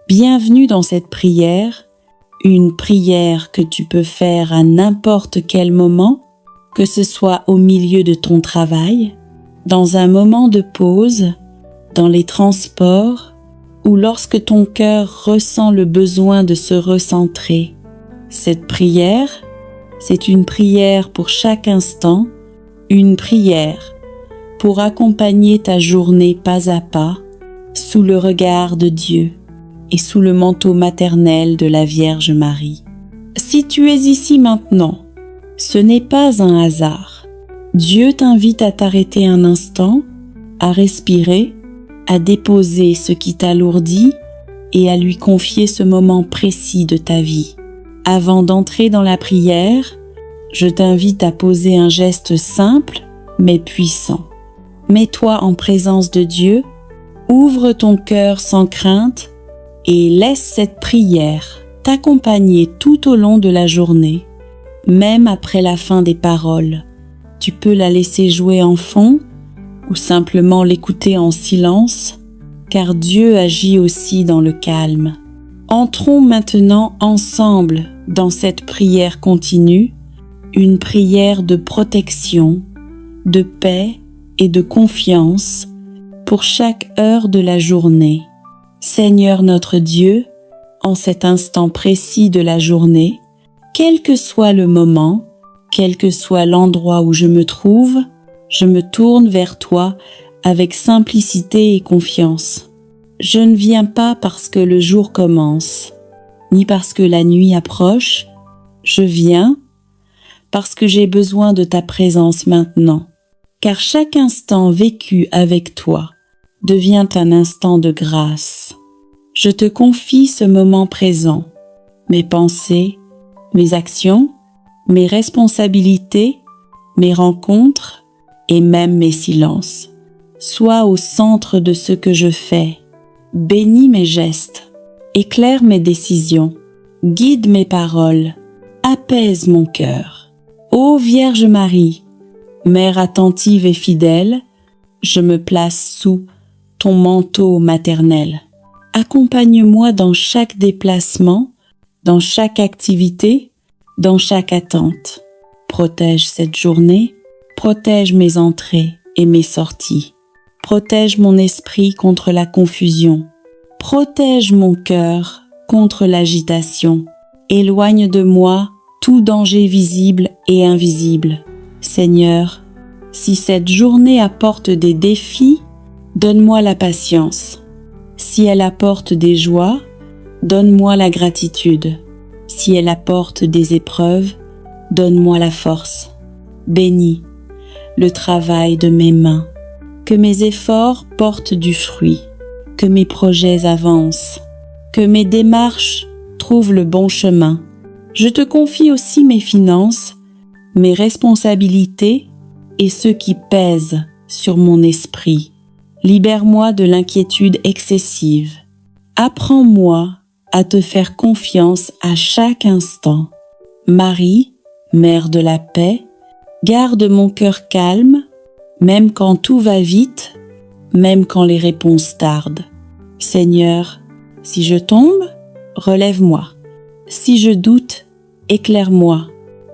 Bienvenue dans cette prière, une prière que tu peux faire à n'importe quel moment, que ce soit au milieu de ton travail, dans un moment de pause, dans les transports ou lorsque ton cœur ressent le besoin de se recentrer. Cette prière, c'est une prière pour chaque instant, une prière pour accompagner ta journée pas à pas sous le regard de Dieu et sous le manteau maternel de la Vierge Marie. Si tu es ici maintenant, ce n'est pas un hasard. Dieu t'invite à t'arrêter un instant, à respirer, à déposer ce qui t'alourdit et à lui confier ce moment précis de ta vie. Avant d'entrer dans la prière, je t'invite à poser un geste simple mais puissant. Mets-toi en présence de Dieu, ouvre ton cœur sans crainte et laisse cette prière t'accompagner tout au long de la journée, même après la fin des paroles. Tu peux la laisser jouer en fond ou simplement l'écouter en silence, car Dieu agit aussi dans le calme. Entrons maintenant ensemble dans cette prière continue, une prière de protection, de paix et de confiance pour chaque heure de la journée. Seigneur notre Dieu, en cet instant précis de la journée, quel que soit le moment, quel que soit l'endroit où je me trouve, je me tourne vers toi avec simplicité et confiance. Je ne viens pas parce que le jour commence, ni parce que la nuit approche. Je viens parce que j'ai besoin de ta présence maintenant, car chaque instant vécu avec toi devient un instant de grâce. Je te confie ce moment présent, mes pensées, mes actions, mes responsabilités, mes rencontres et même mes silences. Sois au centre de ce que je fais. Bénis mes gestes, éclaire mes décisions, guide mes paroles, apaise mon cœur. Ô Vierge Marie, Mère attentive et fidèle, je me place sous ton manteau maternel. Accompagne-moi dans chaque déplacement, dans chaque activité, dans chaque attente. Protège cette journée, protège mes entrées et mes sorties. Protège mon esprit contre la confusion. Protège mon cœur contre l'agitation. Éloigne de moi tout danger visible et invisible. Seigneur, si cette journée apporte des défis, donne-moi la patience. Si elle apporte des joies, donne-moi la gratitude. Si elle apporte des épreuves, donne-moi la force. Bénis le travail de mes mains. Que mes efforts portent du fruit, que mes projets avancent, que mes démarches trouvent le bon chemin. Je te confie aussi mes finances, mes responsabilités et ce qui pèse sur mon esprit. Libère-moi de l'inquiétude excessive. Apprends-moi à te faire confiance à chaque instant. Marie, Mère de la paix, garde mon cœur calme, même quand tout va vite, même quand les réponses tardent. Seigneur, si je tombe, relève-moi. Si je doute, éclaire-moi.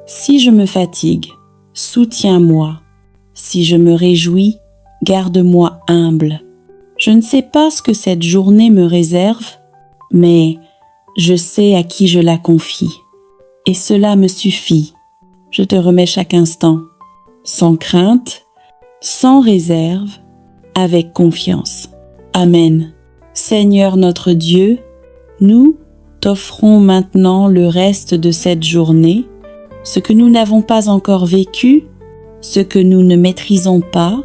Si je me fatigue, soutiens-moi. Si je me réjouis, garde-moi humble. Je ne sais pas ce que cette journée me réserve, mais je sais à qui je la confie. Et cela me suffit. Je te remets chaque instant, sans crainte, sans réserve, avec confiance. Amen. Seigneur notre Dieu, nous t'offrons maintenant le reste de cette journée, ce que nous n'avons pas encore vécu, ce que nous ne maîtrisons pas,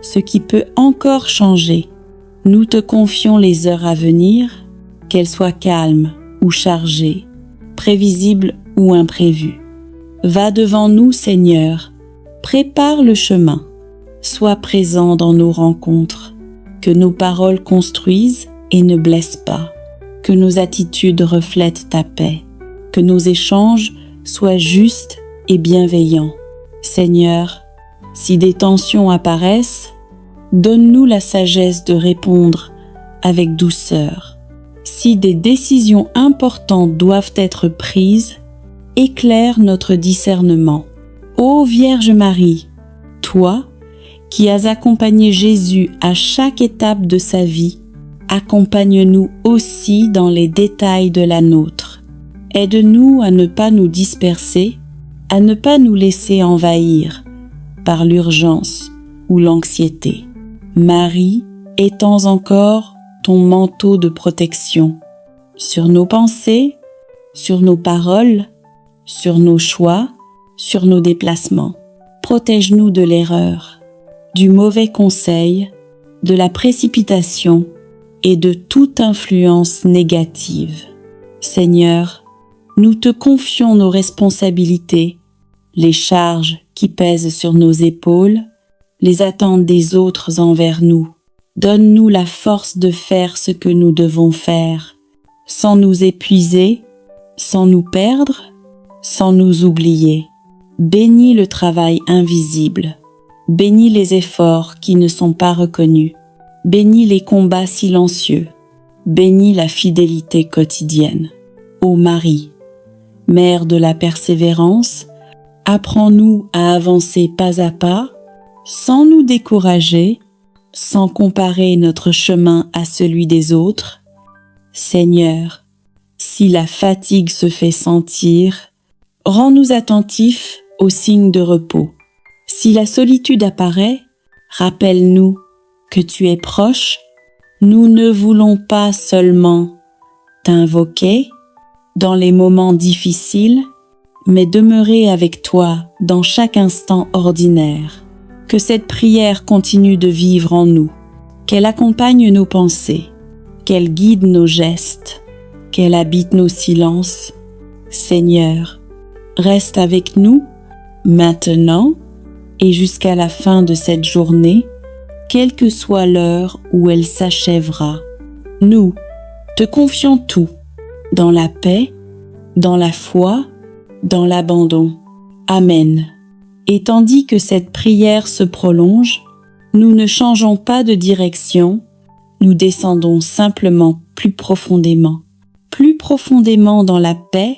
ce qui peut encore changer. Nous te confions les heures à venir, qu'elles soient calmes ou chargées, prévisibles ou imprévues. Va devant nous, Seigneur, prépare le chemin. Sois présent dans nos rencontres, que nos paroles construisent et ne blessent pas, que nos attitudes reflètent ta paix, que nos échanges soient justes et bienveillants. Seigneur, si des tensions apparaissent, donne-nous la sagesse de répondre avec douceur, Si des décisions importantes doivent être prises, éclaire notre discernement. Ô Vierge Marie, toi qui as accompagné Jésus à chaque étape de sa vie, accompagne-nous aussi dans les détails de la nôtre. Aide-nous à ne pas nous disperser, à ne pas nous laisser envahir par l'urgence ou l'anxiété. Marie, étends encore ton manteau de protection sur nos pensées, sur nos paroles, sur nos choix, sur nos déplacements. Protège-nous de l'erreur, du mauvais conseil, de la précipitation et de toute influence négative. Seigneur, nous te confions nos responsabilités, les charges qui pèsent sur nos épaules, les attentes des autres envers nous. Donne-nous la force de faire ce que nous devons faire, sans nous épuiser, sans nous perdre, sans nous oublier. Bénis le travail invisible, bénis les efforts qui ne sont pas reconnus, bénis les combats silencieux, bénis la fidélité quotidienne. Ô Marie, Mère de la persévérance, apprends-nous à avancer pas à pas, sans nous décourager, sans comparer notre chemin à celui des autres. Seigneur, si la fatigue se fait sentir, rends-nous attentifs aux signes de repos. Si la solitude apparaît, rappelle-nous que tu es proche. Nous ne voulons pas seulement t'invoquer dans les moments difficiles, mais demeurer avec toi dans chaque instant ordinaire. Que cette prière continue de vivre en nous, qu'elle accompagne nos pensées, qu'elle guide nos gestes, qu'elle habite nos silences. Seigneur, reste avec nous, maintenant et jusqu'à la fin de cette journée, quelle que soit l'heure où elle s'achèvera. Nous te confions tout, dans la paix, dans la foi, dans l'abandon. Amen. Et tandis que cette prière se prolonge, nous ne changeons pas de direction, nous descendons simplement plus profondément dans la paix,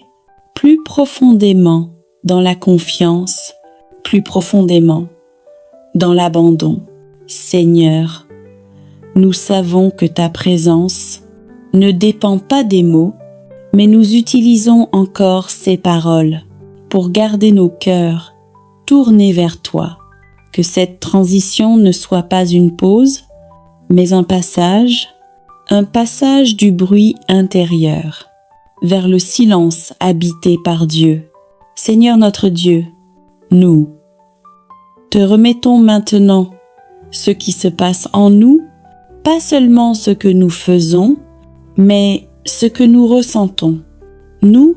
plus profondément dans la confiance, plus profondément dans l'abandon. Seigneur, nous savons que ta présence ne dépend pas des mots, mais nous utilisons encore ces paroles pour garder nos cœurs tournés vers toi. Que cette transition ne soit pas une pause, mais un passage du bruit intérieur, vers le silence habité par Dieu. Seigneur notre Dieu, nous te remettons maintenant ce qui se passe en nous, pas seulement ce que nous faisons, mais ce que nous ressentons. Nous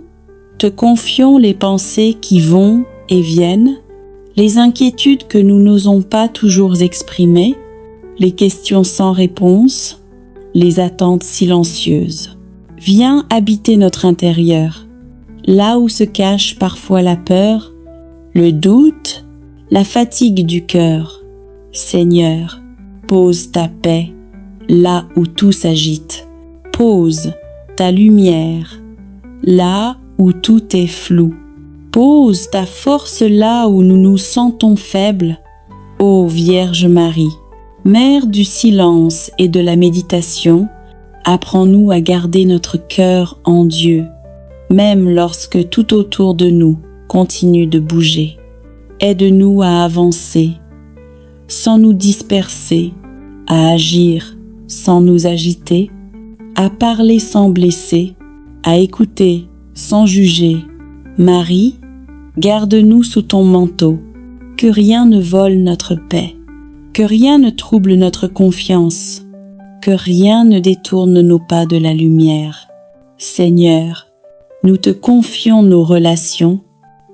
te confions les pensées qui vont et viennent, les inquiétudes que nous n'osons pas toujours exprimer, les questions sans réponse, les attentes silencieuses. Viens habiter notre intérieur, là où se cache parfois la peur, le doute, la fatigue du cœur. Seigneur, pose ta paix là où tout s'agite. Pose ta lumière là où tout est flou. Pose ta force là où nous nous sentons faibles. Ô Vierge Marie, Mère du silence et de la méditation, apprends-nous à garder notre cœur en Dieu, même lorsque tout autour de nous continue de bouger. Aide-nous à avancer, sans nous disperser, à agir sans nous agiter, à parler sans blesser, à écouter sans juger. Marie, garde-nous sous ton manteau, que rien ne vole notre paix, que rien ne trouble notre confiance, que rien ne détourne nos pas de la lumière. Seigneur, nous te confions nos relations,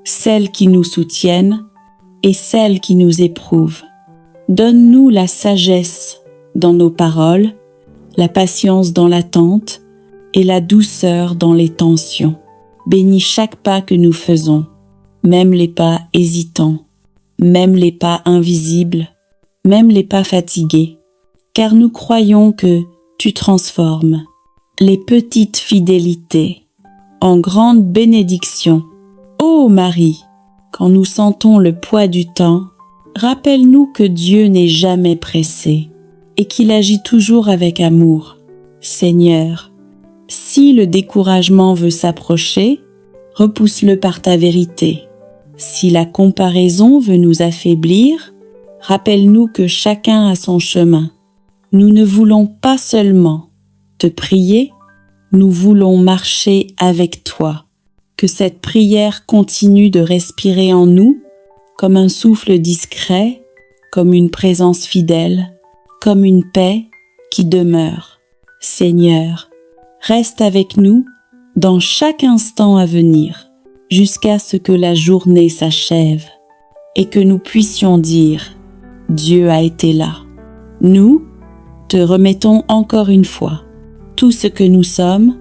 celles qui nous soutiennent et celles qui nous éprouvent. Donne-nous la sagesse dans nos paroles, la patience dans l'attente et la douceur dans les tensions. Bénis chaque pas que nous faisons, même les pas hésitants, même les pas invisibles, même les pas fatigués, car nous croyons que tu transformes. les petites fidélités en grande bénédiction. Ô Marie, quand nous sentons le poids du temps, rappelle-nous que Dieu n'est jamais pressé et qu'il agit toujours avec amour. Seigneur, si le découragement veut s'approcher, repousse-le par ta vérité. Si la comparaison veut nous affaiblir, rappelle-nous que chacun a son chemin. Nous ne voulons pas seulement te prier, nous voulons marcher avec toi. Que cette prière continue de respirer en nous comme un souffle discret, comme une présence fidèle, comme une paix qui demeure. Seigneur, reste avec nous dans chaque instant à venir, jusqu'à ce que la journée s'achève et que nous puissions dire « Dieu a été là ». Nous te remettons encore une fois tout ce que nous sommes,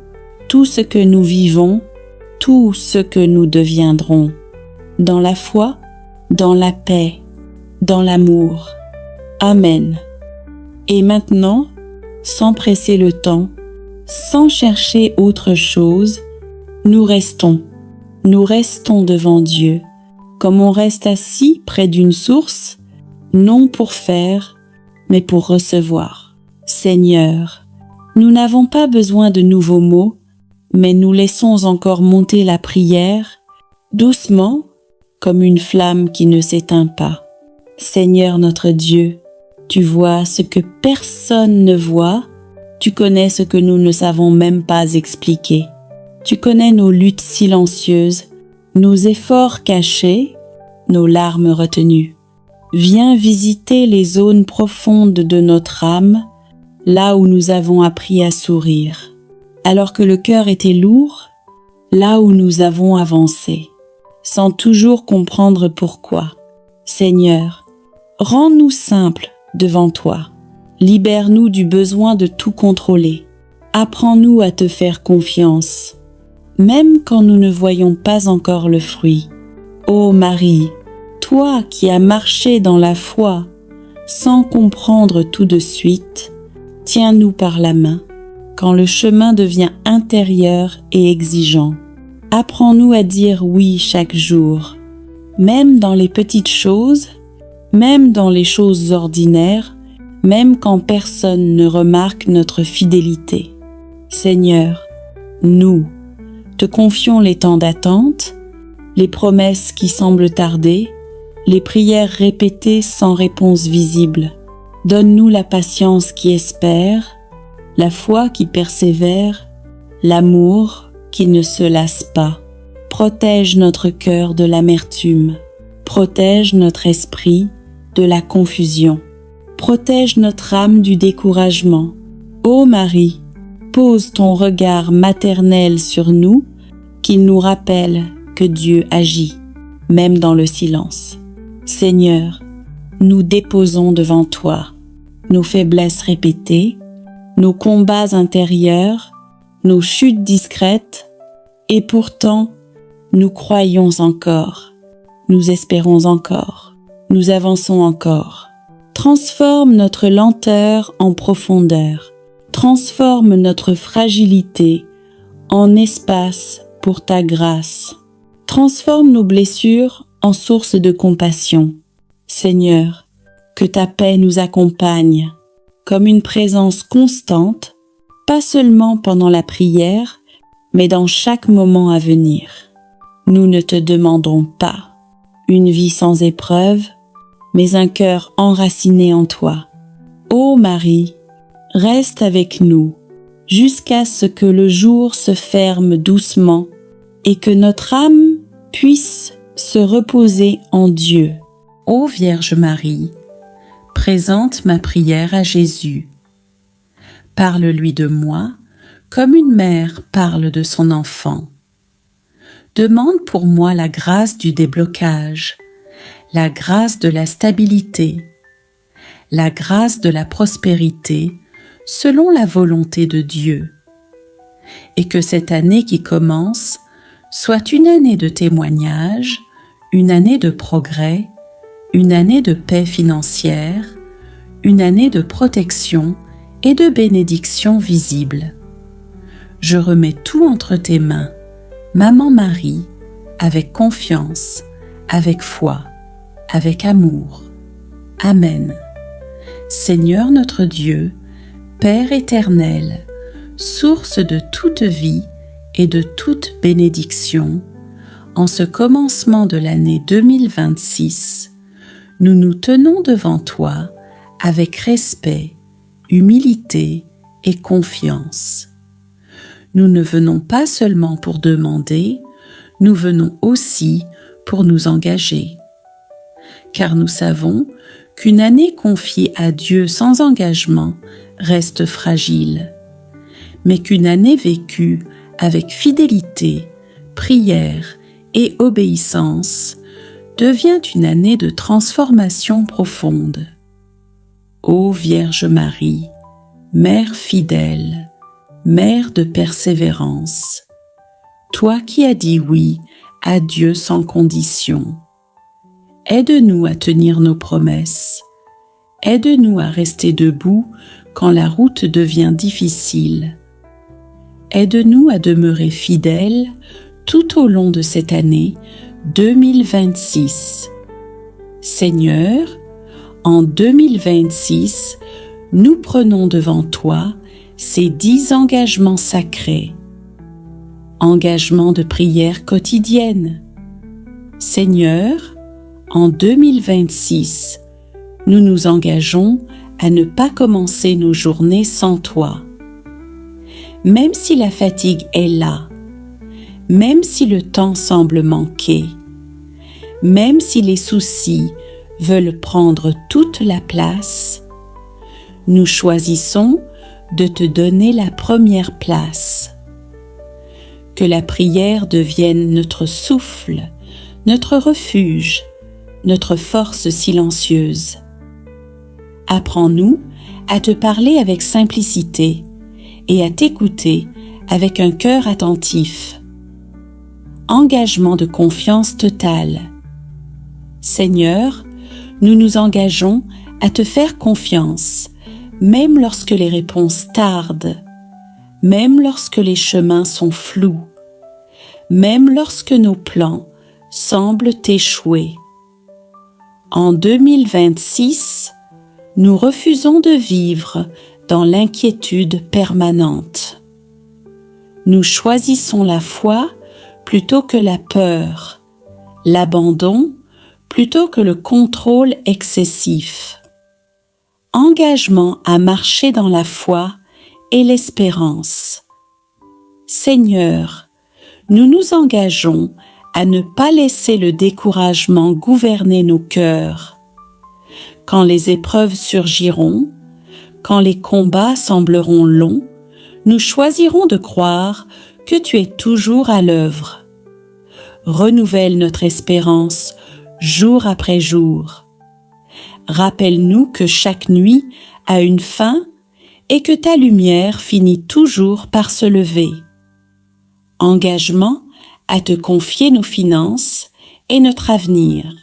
tout ce que nous vivons, tout ce que nous deviendrons, dans la foi, dans la paix, dans l'amour. Amen. Et maintenant, sans presser le temps, sans chercher autre chose, nous restons devant Dieu, comme on reste assis près d'une source, non pour faire, mais pour recevoir. Seigneur, nous n'avons pas besoin de nouveaux mots, mais nous laissons encore monter la prière, doucement, comme une flamme qui ne s'éteint pas. Seigneur notre Dieu, tu vois ce que personne ne voit, tu connais ce que nous ne savons même pas expliquer. Tu connais nos luttes silencieuses, nos efforts cachés, nos larmes retenues. Viens visiter les zones profondes de notre âme, là où nous avons appris à sourire. Alors que le cœur était lourd, là où nous avons avancé, sans toujours comprendre pourquoi. Seigneur, rends-nous simples devant toi. Libère-nous du besoin de tout contrôler. Apprends-nous à te faire confiance, même quand nous ne voyons pas encore le fruit. Ô Marie, toi qui as marché dans la foi, sans comprendre tout de suite, tiens-nous par la main. Quand le chemin devient intérieur et exigeant, apprends-nous à dire oui chaque jour, même dans les petites choses, même dans les choses ordinaires, même quand personne ne remarque notre fidélité. Seigneur, nous te confions les temps d'attente, les promesses qui semblent tarder, les prières répétées sans réponse visible. Donne-nous la patience qui espère, la foi qui persévère, l'amour qui ne se lasse pas. Protège notre cœur de l'amertume, protège notre esprit de la confusion, protège notre âme du découragement. Ô Marie, pose ton regard maternel sur nous, qu'il nous rappelle que Dieu agit, même dans le silence. Seigneur, nous déposons devant toi nos faiblesses répétées, nos combats intérieurs, nos chutes discrètes, et pourtant, nous croyons encore, nous espérons encore, nous avançons encore. Transforme notre lenteur en profondeur, transforme notre fragilité en espace pour ta grâce. Transforme nos blessures en source de compassion. Seigneur, que ta paix nous accompagne comme une présence constante, pas seulement pendant la prière, mais dans chaque moment à venir. Nous ne te demandons pas une vie sans épreuve, mais un cœur enraciné en toi. Ô Marie, reste avec nous jusqu'à ce que le jour se ferme doucement et que notre âme puisse se reposer en Dieu. Ô Vierge Marie, présente ma prière à Jésus. Parle-lui de moi comme une mère parle de son enfant. Demande pour moi la grâce du déblocage, la grâce de la stabilité, la grâce de la prospérité selon la volonté de Dieu. Et que cette année qui commence soit une année de témoignage, une année de progrès, une année de paix financière, une année de protection et de bénédiction visible. je remets tout entre tes mains, Maman Marie, avec confiance, avec foi, avec amour. Amen. Seigneur notre Dieu, Père éternel, source de toute vie et de toute bénédiction, en ce commencement de l'année 2026, nous nous tenons devant toi avec respect, humilité et confiance. Nous ne venons pas seulement pour demander, nous venons aussi pour nous engager. Car nous savons qu'une année confiée à Dieu sans engagement reste fragile, mais qu'une année vécue avec fidélité, prière et obéissance devient une année de transformation profonde. Ô Vierge Marie, Mère fidèle, Mère de persévérance, toi qui as dit oui à Dieu sans condition, aide-nous à tenir nos promesses, aide-nous à rester debout quand la route devient difficile. Aide-nous à demeurer fidèles tout au long de cette année 2026. Seigneur, en 2026, nous prenons devant toi ces 10 engagements sacrés. Engagements de prière quotidienne. Seigneur, en 2026, nous nous engageons à ne pas commencer nos journées sans toi. Même si la fatigue est là, même si le temps semble manquer, même si les soucis veulent prendre toute la place, nous choisissons de te donner la première place. Que la prière devienne notre souffle, notre refuge, notre force silencieuse. Apprends-nous à te parler avec simplicité et à t'écouter avec un cœur attentif. Engagement de confiance totale. Seigneur, nous nous engageons à te faire confiance, même lorsque les réponses tardent, même lorsque les chemins sont flous, même lorsque nos plans semblent échouer. En 2026, nous refusons de vivre dans l'inquiétude permanente. Nous choisissons la foi plutôt que la peur, l'abandon plutôt que le contrôle excessif. Engagement à marcher dans la foi et l'espérance. Seigneur, nous nous engageons à ne pas laisser le découragement gouverner nos cœurs. Quand les épreuves surgiront, quand les combats sembleront longs, nous choisirons de croire que tu es toujours à l'œuvre. Renouvelle notre espérance jour après jour. Rappelle-nous que chaque nuit a une fin et que ta lumière finit toujours par se lever. Engagement à te confier nos finances et notre avenir.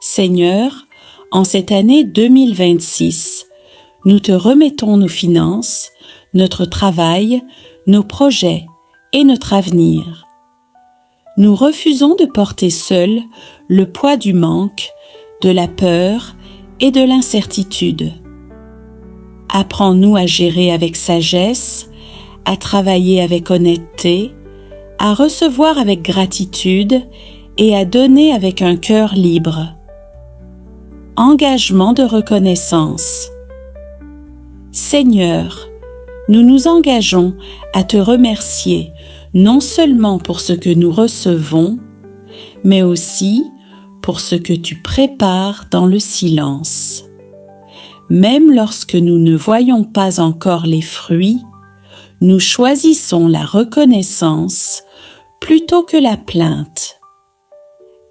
Seigneur, en cette année 2026, nous te remettons nos finances, notre travail, nos projets et notre avenir. Nous refusons de porter seuls le poids du manque, de la peur et de l'incertitude. Apprends-nous à gérer avec sagesse, à travailler avec honnêteté, à recevoir avec gratitude et à donner avec un cœur libre. Engagement de reconnaissance. Seigneur, nous nous engageons à te remercier non seulement pour ce que nous recevons, mais aussi pour ce que tu prépares dans le silence. Même lorsque nous ne voyons pas encore les fruits, nous choisissons la reconnaissance plutôt que la plainte.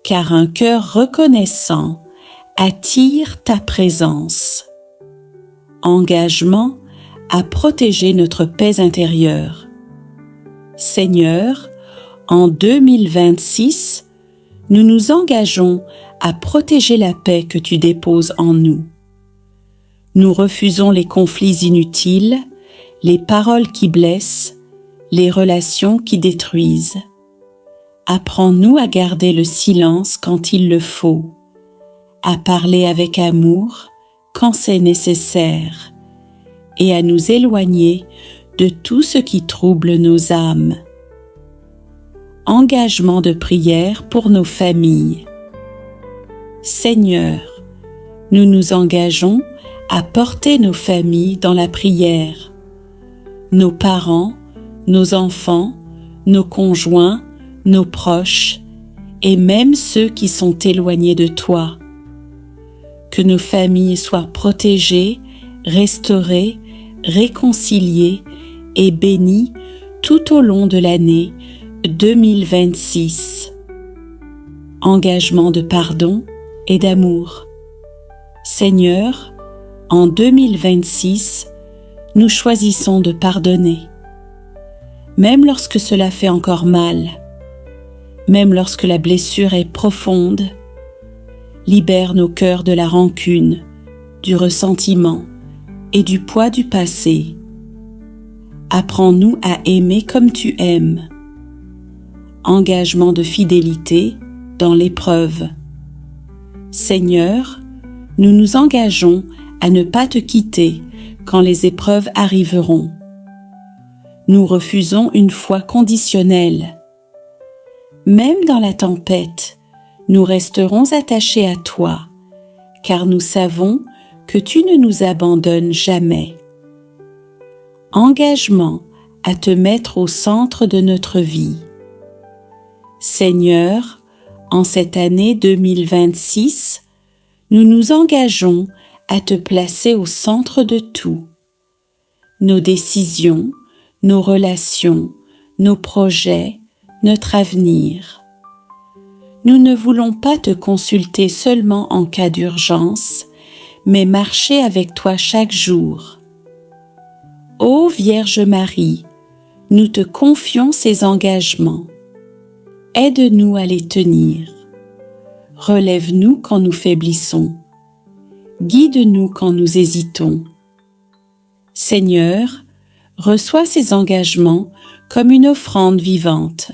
Car un cœur reconnaissant attire ta présence. Engagement à protéger notre paix intérieure. Seigneur, en 2026, nous nous engageons à protéger la paix que tu déposes en nous. Nous refusons les conflits inutiles, les paroles qui blessent les relations qui détruisent. Apprends-nous à garder le silence quand il le faut, à parler avec amour quand c'est nécessaire, et à nous éloigner de tout ce qui trouble nos âmes. Engagement de prière pour nos familles. Seigneur, nous nous engageons à porter nos familles dans la prière, nos parents, nos enfants, nos conjoints, nos proches et même ceux qui sont éloignés de toi. Que nos familles soient protégées, restaurées, réconciliées et bénies tout au long de l'année 2026. Engagement de pardon et d'amour. Seigneur, en 2026, nous choisissons de pardonner. Même lorsque cela fait encore mal, même lorsque la blessure est profonde, libère nos cœurs de la rancune, du ressentiment et du poids du passé. Apprends-nous à aimer comme tu aimes. Engagement de fidélité dans l'épreuve. Seigneur, nous nous engageons à ne pas te quitter quand les épreuves arriveront. Nous refusons une foi conditionnelle. Même dans la tempête, nous resterons attachés à toi, car nous savons que tu ne nous abandonnes jamais. Engagement à te mettre au centre de notre vie. Seigneur, en cette année 2026, nous nous engageons à te placer au centre de tout. Nos décisions, nos relations, nos projets, notre avenir. Nous ne voulons pas te consulter seulement en cas d'urgence, mais marcher avec toi chaque jour. Ô Vierge Marie, nous te confions ces engagements. Aide-nous à les tenir. Relève-nous quand nous faiblissons. Guide-nous quand nous hésitons. Seigneur, reçois ces engagements comme une offrande vivante.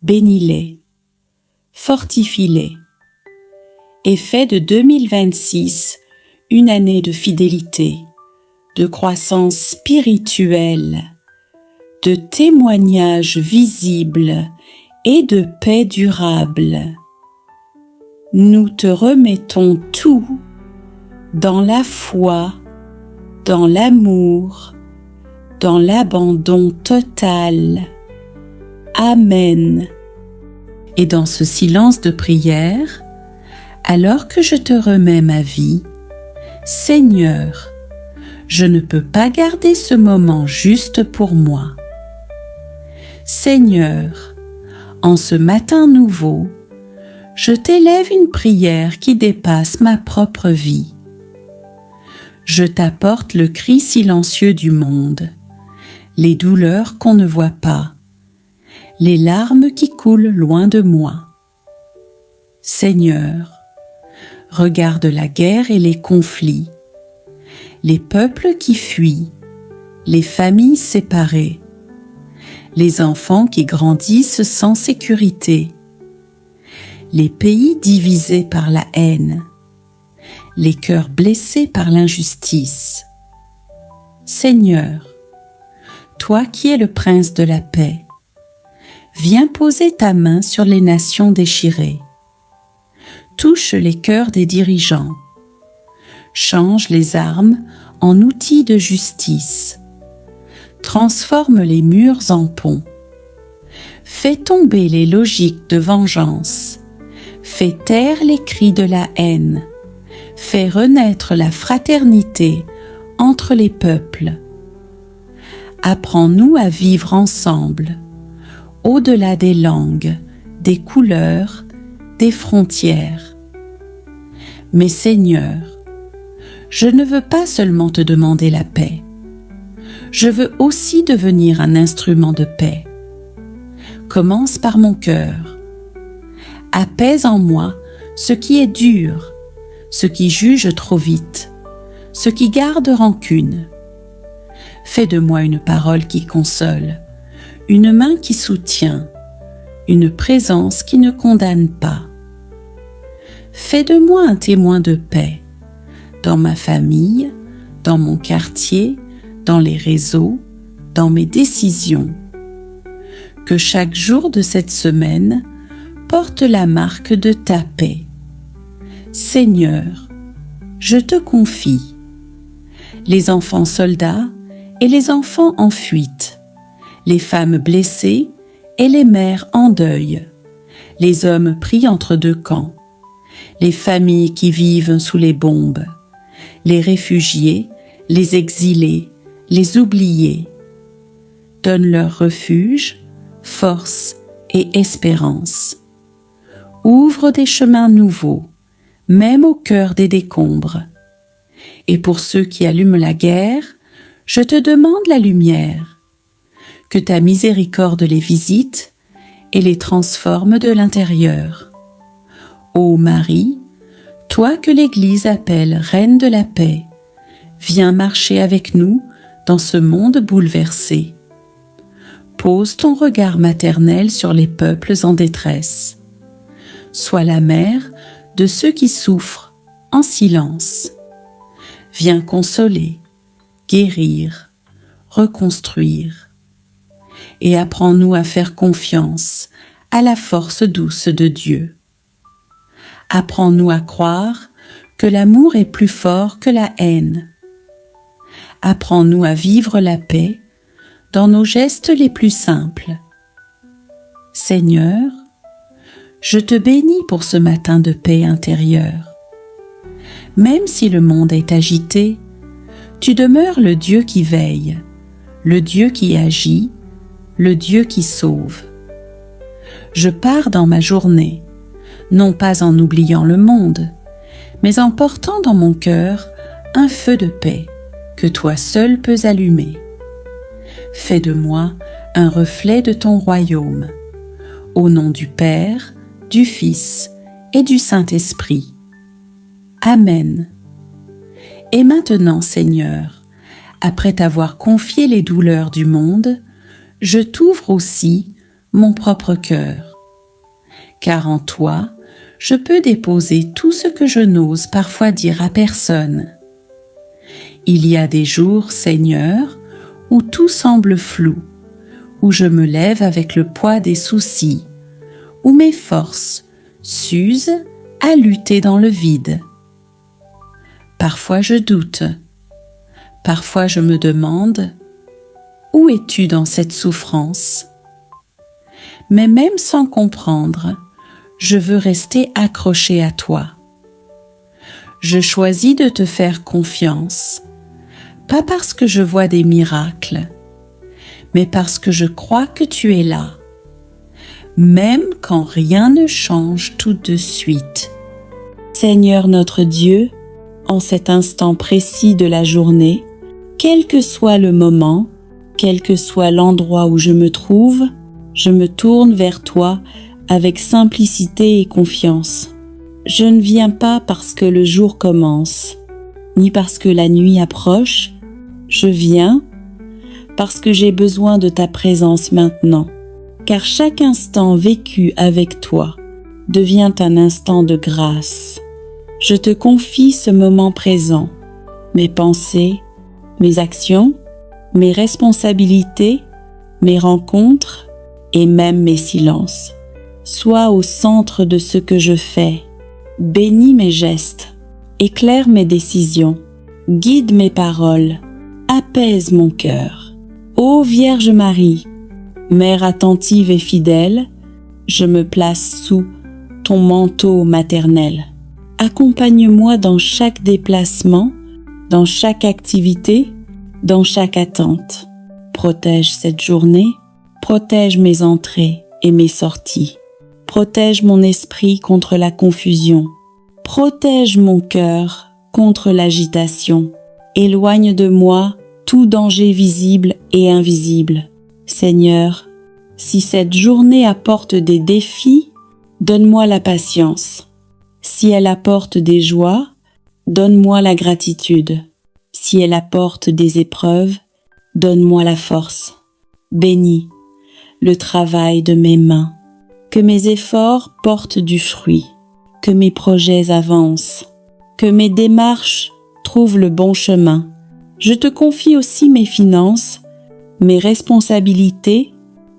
Bénis-les, fortifie-les et fais de 2026 une année de fidélité, de croissance spirituelle, de témoignages visibles et de paix durable. Nous te remettons tout dans la foi, dans l'amour, dans l'abandon total. Amen. Et dans ce silence de prière, alors que je te remets ma vie, Seigneur, je ne peux pas garder ce moment juste pour moi. Seigneur, en ce matin nouveau, je t'élève une prière qui dépasse ma propre vie. Je t'apporte le cri silencieux du monde, les douleurs qu'on ne voit pas, les larmes qui coulent loin de moi. Seigneur, regarde la guerre et les conflits, les peuples qui fuient, les familles séparées, les enfants qui grandissent sans sécurité, les pays divisés par la haine, les cœurs blessés par l'injustice. Seigneur, toi qui es le prince de la paix, viens poser ta main sur les nations déchirées. Touche les cœurs des dirigeants. Change les armes en outils de justice. Transforme les murs en ponts. Fais tomber les logiques de vengeance. Fais taire les cris de la haine. Fais renaître la fraternité entre les peuples. Apprends-nous à vivre ensemble, au-delà des langues, des couleurs, des frontières. Mais Seigneur, je ne veux pas seulement te demander la paix. Je veux aussi devenir un instrument de paix. Commence par mon cœur. Apaise en moi ce qui est dur, ce qui juge trop vite, ce qui garde rancune. Fais de moi une parole qui console, une main qui soutient, une présence qui ne condamne pas. Fais de moi un témoin de paix, dans ma famille, dans mon quartier, dans les réseaux, dans mes décisions. Que chaque jour de cette semaine porte la marque de ta paix. Seigneur, je te confie les enfants soldats et les enfants en fuite, les femmes blessées et les mères en deuil, les hommes pris entre deux camps, les familles qui vivent sous les bombes, les réfugiés, les exilés, les oubliés. Donne-leur refuge, force et espérance. Ouvre des chemins nouveaux, même au cœur des décombres. Et pour ceux qui allument la guerre, je te demande la lumière. Que ta miséricorde les visite et les transforme de l'intérieur. Ô Marie, toi que l'Église appelle Reine de la paix, viens marcher avec nous dans ce monde bouleversé. Pose ton regard maternel sur les peuples en détresse. Sois la mère de ceux qui souffrent en silence. Viens consoler, guérir, reconstruire. Et apprends-nous à faire confiance à la force douce de Dieu. Apprends-nous à croire que l'amour est plus fort que la haine. Apprends-nous à vivre la paix dans nos gestes les plus simples. Seigneur, je te bénis pour ce matin de paix intérieure. Même si le monde est agité, tu demeures le Dieu qui veille, le Dieu qui agit, le Dieu qui sauve. Je pars dans ma journée, non pas en oubliant le monde, mais en portant dans mon cœur un feu de paix que toi seul peux allumer. Fais de moi un reflet de ton royaume. Au nom du Père, du Fils et du Saint-Esprit. Amen. Et maintenant, Seigneur, après t'avoir confié les douleurs du monde, je t'ouvre aussi mon propre cœur. Car en toi, je peux déposer tout ce que je n'ose parfois dire à personne. Il y a des jours, Seigneur, où tout semble flou, où je me lève avec le poids des soucis, où mes forces s'usent à lutter dans le vide. Parfois je doute, parfois je me demande « Où es-tu dans cette souffrance ?» Mais même sans comprendre, je veux rester accroché à toi. Je choisis de te faire confiance, pas parce que je vois des miracles, mais parce que je crois que tu es là, même quand rien ne change tout de suite. Seigneur notre Dieu, en cet instant précis de la journée, quel que soit le moment, quel que soit l'endroit où je me trouve, je me tourne vers toi avec simplicité et confiance. Je ne viens pas parce que le jour commence, ni parce que la nuit approche. Je viens parce que j'ai besoin de ta présence maintenant, car chaque instant vécu avec toi devient un instant de grâce. Je te confie ce moment présent, mes pensées, mes actions, mes responsabilités, mes rencontres et même mes silences. Sois au centre de ce que je fais. Bénis mes gestes, éclaire mes décisions, guide mes paroles, apaise mon cœur. Ô Vierge Marie, Mère attentive et fidèle, je me place sous ton manteau maternel. Accompagne-moi dans chaque déplacement, dans chaque activité, dans chaque attente. Protège cette journée, protège mes entrées et mes sorties. Protège mon esprit contre la confusion. Protège mon cœur contre l'agitation. Éloigne de moi tout danger visible et invisible. Seigneur, si cette journée apporte des défis, donne-moi la patience. Si elle apporte des joies, donne-moi la gratitude. Si elle apporte des épreuves, donne-moi la force. Bénis, le travail de mes mains, que mes efforts portent du fruit, que mes projets avancent, que mes démarches trouvent le bon chemin. Je te confie aussi mes finances, mes responsabilités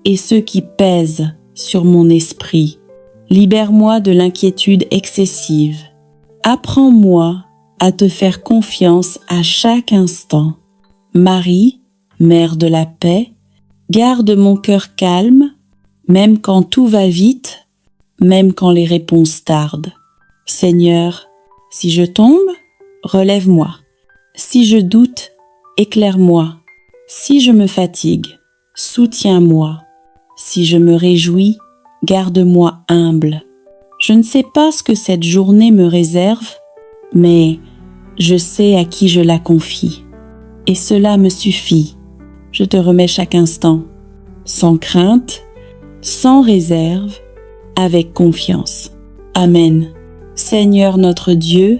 et ceux qui pèsent sur mon esprit. Libère-moi de l'inquiétude excessive. Apprends-moi à te faire confiance à chaque instant. Marie, Mère de la paix, garde mon cœur calme, même quand tout va vite, même quand les réponses tardent. Seigneur, si je tombe, relève-moi. Si je doute, éclaire-moi. Si je me fatigue, soutiens-moi. Si je me réjouis, garde-moi humble. Je ne sais pas ce que cette journée me réserve, mais je sais à qui je la confie. Et cela me suffit. Je te remets chaque instant, sans crainte, sans réserve, avec confiance. Amen. Seigneur notre Dieu,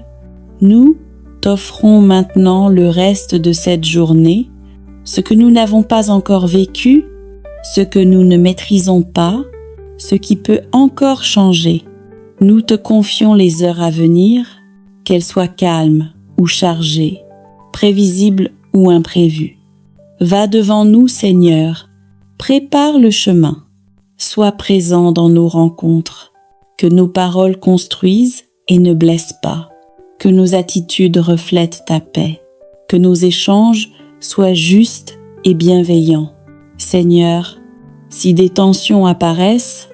nous t'offrons maintenant le reste de cette journée, ce que nous n'avons pas encore vécu, ce que nous ne maîtrisons pas, ce qui peut encore changer. Nous te confions les heures à venir, qu'elles soient calmes ou chargées, prévisibles ou imprévues. Va devant nous, Seigneur, prépare le chemin, sois présent dans nos rencontres, que nos paroles construisent et ne blessent pas, que nos attitudes reflètent ta paix, que nos échanges soient justes et bienveillants. Seigneur, si des tensions apparaissent,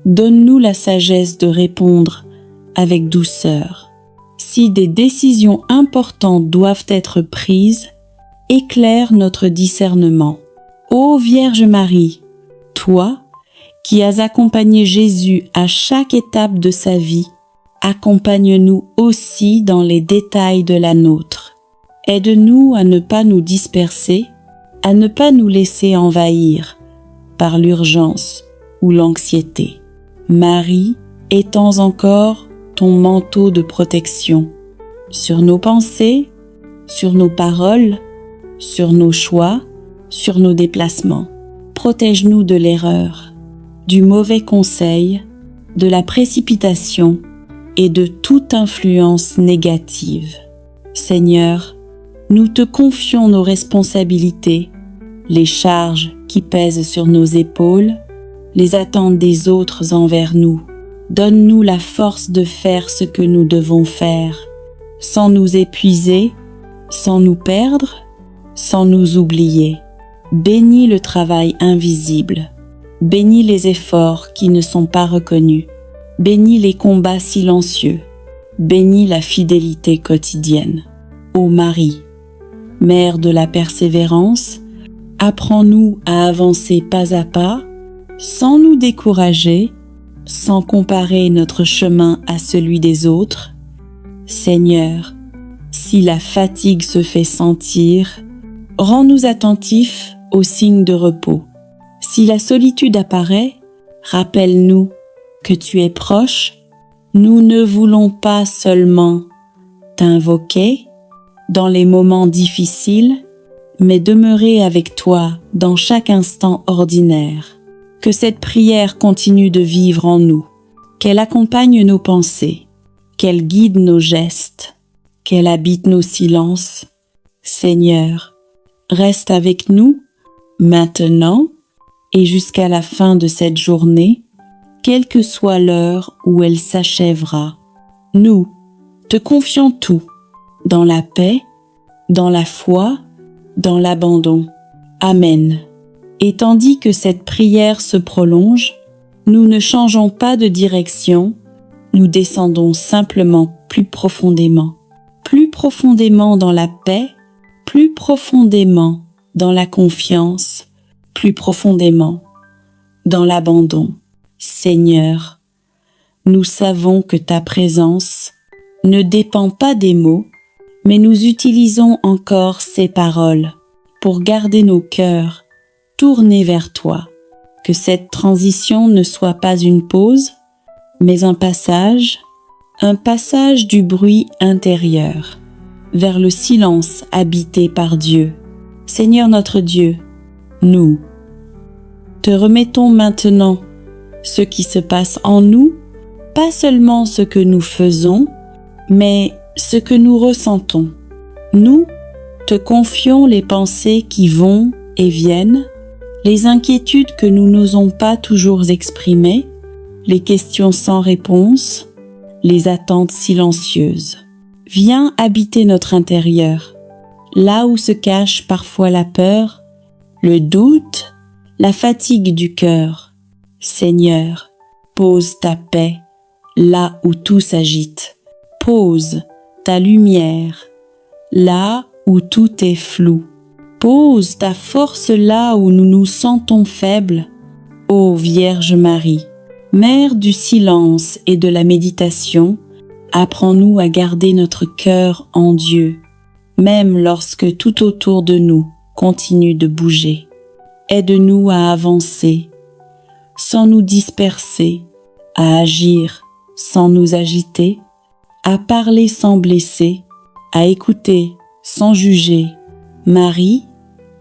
donne-nous la sagesse de répondre avec douceur. Si des décisions importantes doivent être prises, éclaire notre discernement. Ô Vierge Marie, toi qui as accompagné Jésus à chaque étape de sa vie, accompagne-nous aussi dans les détails de la nôtre. Aide-nous à ne pas nous disperser, à ne pas nous laisser envahir par l'urgence ou l'anxiété. Marie, étends encore ton manteau de protection sur nos pensées, sur nos paroles, sur nos choix, sur nos déplacements. Protège-nous de l'erreur, du mauvais conseil, de la précipitation et de toute influence négative. Seigneur, nous te confions nos responsabilités, les charges qui pèsent sur nos épaules, les attentes des autres envers nous. Donne-nous la force de faire ce que nous devons faire, sans nous épuiser, sans nous perdre, sans nous oublier. Bénis le travail invisible, bénis les efforts qui ne sont pas reconnus, bénis les combats silencieux, bénis la fidélité quotidienne. Ô Marie, Mère de la persévérance, apprends-nous à avancer pas à pas, sans nous décourager, sans comparer notre chemin à celui des autres. Seigneur, si la fatigue se fait sentir, rends-nous attentifs aux signes de repos. Si la solitude apparaît, rappelle-nous que tu es proche. Nous ne voulons pas seulement t'invoquer dans les moments difficiles, mais demeurer avec toi dans chaque instant ordinaire. Que cette prière continue de vivre en nous, qu'elle accompagne nos pensées, qu'elle guide nos gestes, qu'elle habite nos silences. Seigneur, reste avec nous, maintenant et jusqu'à la fin de cette journée, quelle que soit l'heure où elle s'achèvera. Nous te confions tout, dans la paix, dans la foi, dans l'abandon. Amen. Et tandis que cette prière se prolonge, nous ne changeons pas de direction, nous descendons simplement plus profondément dans la paix, plus profondément dans la confiance, plus profondément dans l'abandon. Seigneur, nous savons que ta présence ne dépend pas des mots, mais nous utilisons encore ces paroles pour garder nos cœurs tournés vers toi. Que cette transition ne soit pas une pause, mais un passage du bruit intérieur vers le silence habité par Dieu. Seigneur notre Dieu, nous te remettons maintenant ce qui se passe en nous, pas seulement ce que nous faisons, mais ce que nous ressentons. Nous te confions les pensées qui vont et viennent, les inquiétudes que nous n'osons pas toujours exprimer, les questions sans réponse, les attentes silencieuses. Viens habiter notre intérieur, là où se cache parfois la peur, le doute, la fatigue du cœur. Seigneur, pose ta paix là où tout s'agite. Pose ta lumière là où tout est flou. Pose ta force là où nous nous sentons faibles. Ô Vierge Marie, Mère du silence et de la méditation, apprends-nous à garder notre cœur en Dieu, même lorsque tout autour de nous continue de bouger. Aide-nous à avancer, sans nous disperser, à agir sans nous agiter, à parler sans blesser, à écouter sans juger. Marie,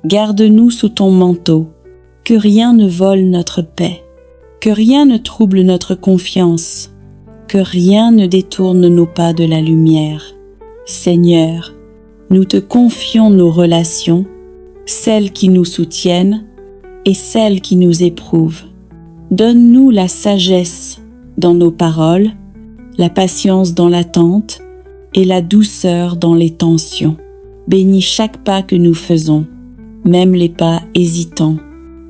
garde-nous sous ton manteau, que rien ne vole notre paix, que rien ne trouble notre confiance, que rien ne détourne nos pas de la lumière. Seigneur, nous te confions nos relations, celles qui nous soutiennent et celles qui nous éprouvent. Donne-nous la sagesse dans nos paroles, la patience dans l'attente et la douceur dans les tensions. Bénis chaque pas que nous faisons, même les pas hésitants,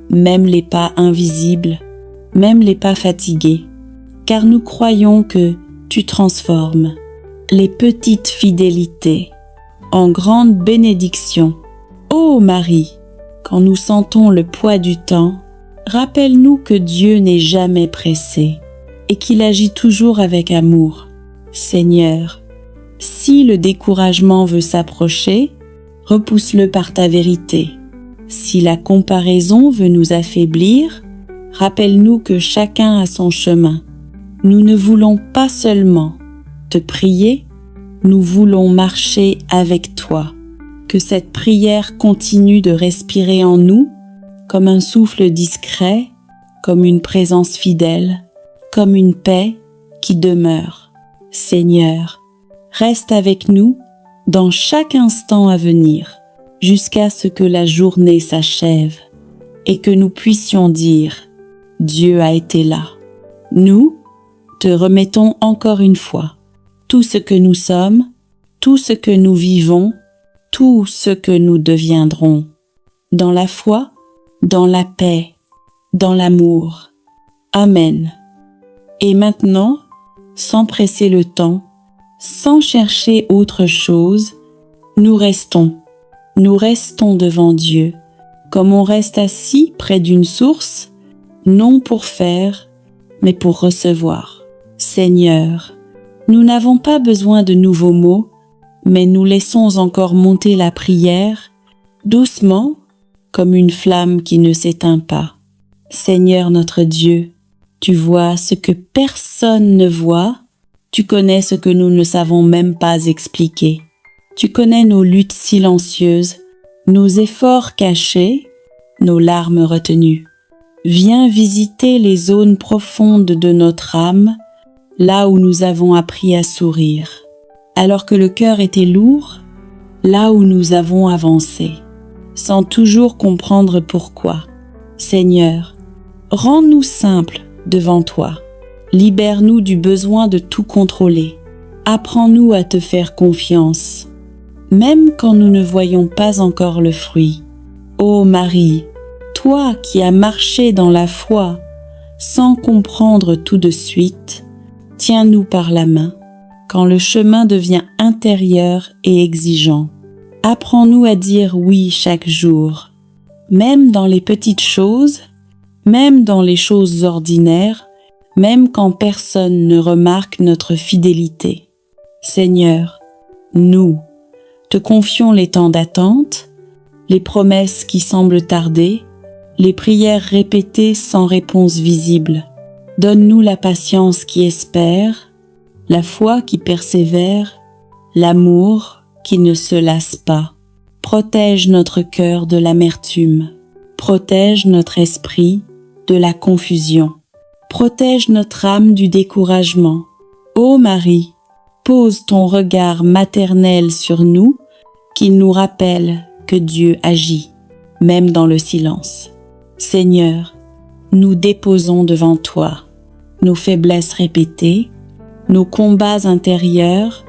même les pas invisibles, même les pas fatigués, car nous croyons que tu transformes les petites fidélités en grandes bénédictions. Ô Marie, quand nous sentons le poids du temps, rappelle-nous que Dieu n'est jamais pressé et qu'il agit toujours avec amour. Seigneur, si le découragement veut s'approcher, repousse-le par ta vérité. Si la comparaison veut nous affaiblir, rappelle-nous que chacun a son chemin. Nous ne voulons pas seulement te prier, nous voulons marcher avec toi. Que cette prière continue de respirer en nous comme un souffle discret, comme une présence fidèle, comme une paix qui demeure. Seigneur, reste avec nous dans chaque instant à venir, jusqu'à ce que la journée s'achève et que nous puissions dire « Dieu a été là ». Nous te remettons encore une fois tout ce que nous sommes, tout ce que nous vivons, tout ce que nous deviendrons, dans la foi, dans la paix, dans l'amour. Amen. Et maintenant, sans presser le temps, sans chercher autre chose, nous restons devant Dieu, comme on reste assis près d'une source, non pour faire, mais pour recevoir. Seigneur, nous n'avons pas besoin de nouveaux mots, mais nous laissons encore monter la prière, doucement, comme une flamme qui ne s'éteint pas. Seigneur notre Dieu, tu vois ce que personne ne voit, tu connais ce que nous ne savons même pas expliquer. Tu connais nos luttes silencieuses, nos efforts cachés, nos larmes retenues. Viens visiter les zones profondes de notre âme, là où nous avons appris à sourire, alors que le cœur était lourd, là où nous avons avancé, sans toujours comprendre pourquoi. Seigneur, rends-nous simples devant toi. Libère-nous du besoin de tout contrôler. Apprends-nous à te faire confiance, même quand nous ne voyons pas encore le fruit. Ô Marie, toi qui as marché dans la foi sans comprendre tout de suite, tiens-nous par la main quand le chemin devient intérieur et exigeant. Apprends-nous à dire oui chaque jour, même dans les petites choses, même dans les choses ordinaires, même quand personne ne remarque notre fidélité. Seigneur, nous te confions les temps d'attente, les promesses qui semblent tarder, les prières répétées sans réponse visible. Donne-nous la patience qui espère, la foi qui persévère, l'amour qui ne se lasse pas. Protège notre cœur de l'amertume, protège notre esprit de la confusion. Protège notre âme du découragement. Ô Marie, pose ton regard maternel sur nous, qu'il nous rappelle que Dieu agit, même dans le silence. Seigneur, nous déposons devant toi nos faiblesses répétées, nos combats intérieurs,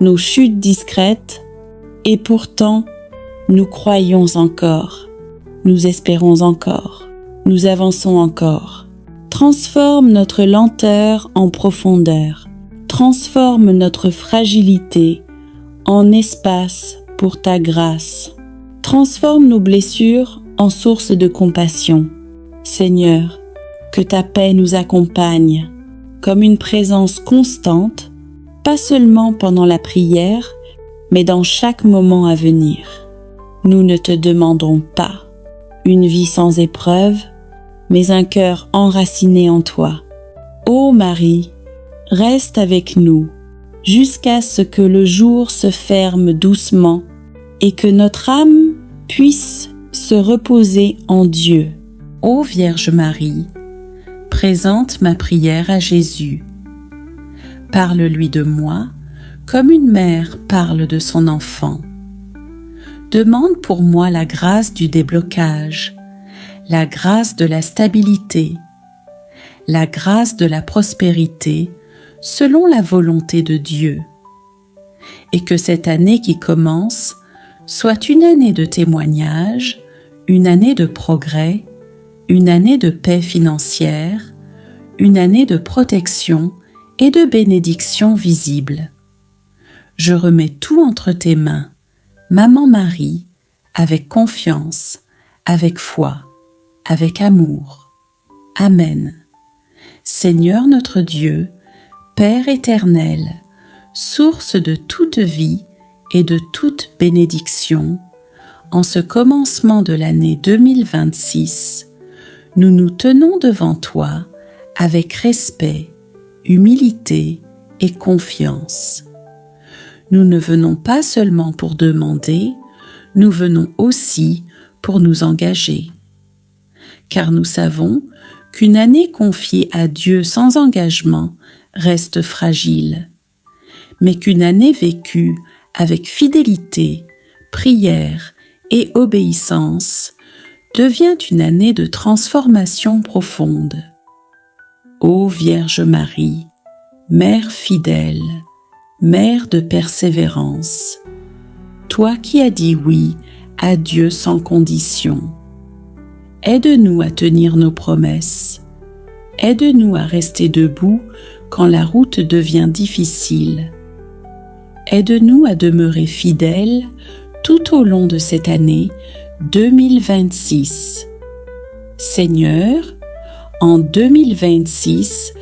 nos chutes discrètes, et pourtant, nous croyons encore, nous espérons encore, nous avançons encore. Transforme notre lenteur en profondeur, transforme notre fragilité en espace pour ta grâce. Transforme nos blessures en source de compassion. Seigneur, que ta paix nous accompagne comme une présence constante, pas seulement pendant la prière, mais dans chaque moment à venir. Nous ne te demandons pas une vie sans épreuve, mais un cœur enraciné en toi. Ô Marie, reste avec nous jusqu'à ce que le jour se ferme doucement et que notre âme puisse se reposer en Dieu. Ô Vierge Marie, présente ma prière à Jésus. Parle-lui de moi comme une mère parle de son enfant. Demande pour moi la grâce du déblocage, la grâce de la stabilité, la grâce de la prospérité selon la volonté de Dieu. Et que cette année qui commence soit une année de témoignage, une année de progrès, une année de paix financière, une année de protection et de bénédiction visible. Je remets tout entre tes mains, Maman Marie, avec confiance, avec foi, avec amour. Amen. Seigneur notre Dieu, Père éternel, source de toute vie et de toute bénédiction, en ce commencement de l'année 2026, nous nous tenons devant toi avec respect, humilité et confiance. Nous ne venons pas seulement pour demander, nous venons aussi pour nous engager. Car nous savons qu'une année confiée à Dieu sans engagement reste fragile, mais qu'une année vécue avec fidélité, prière et obéissance devient une année de transformation profonde. Ô Vierge Marie, Mère fidèle, Mère de persévérance, toi qui as dit oui à Dieu sans condition, aide-nous à tenir nos promesses, aide-nous à rester debout quand la route devient difficile, aide-nous à demeurer fidèles tout au long de cette année 2026. Seigneur, en 2026,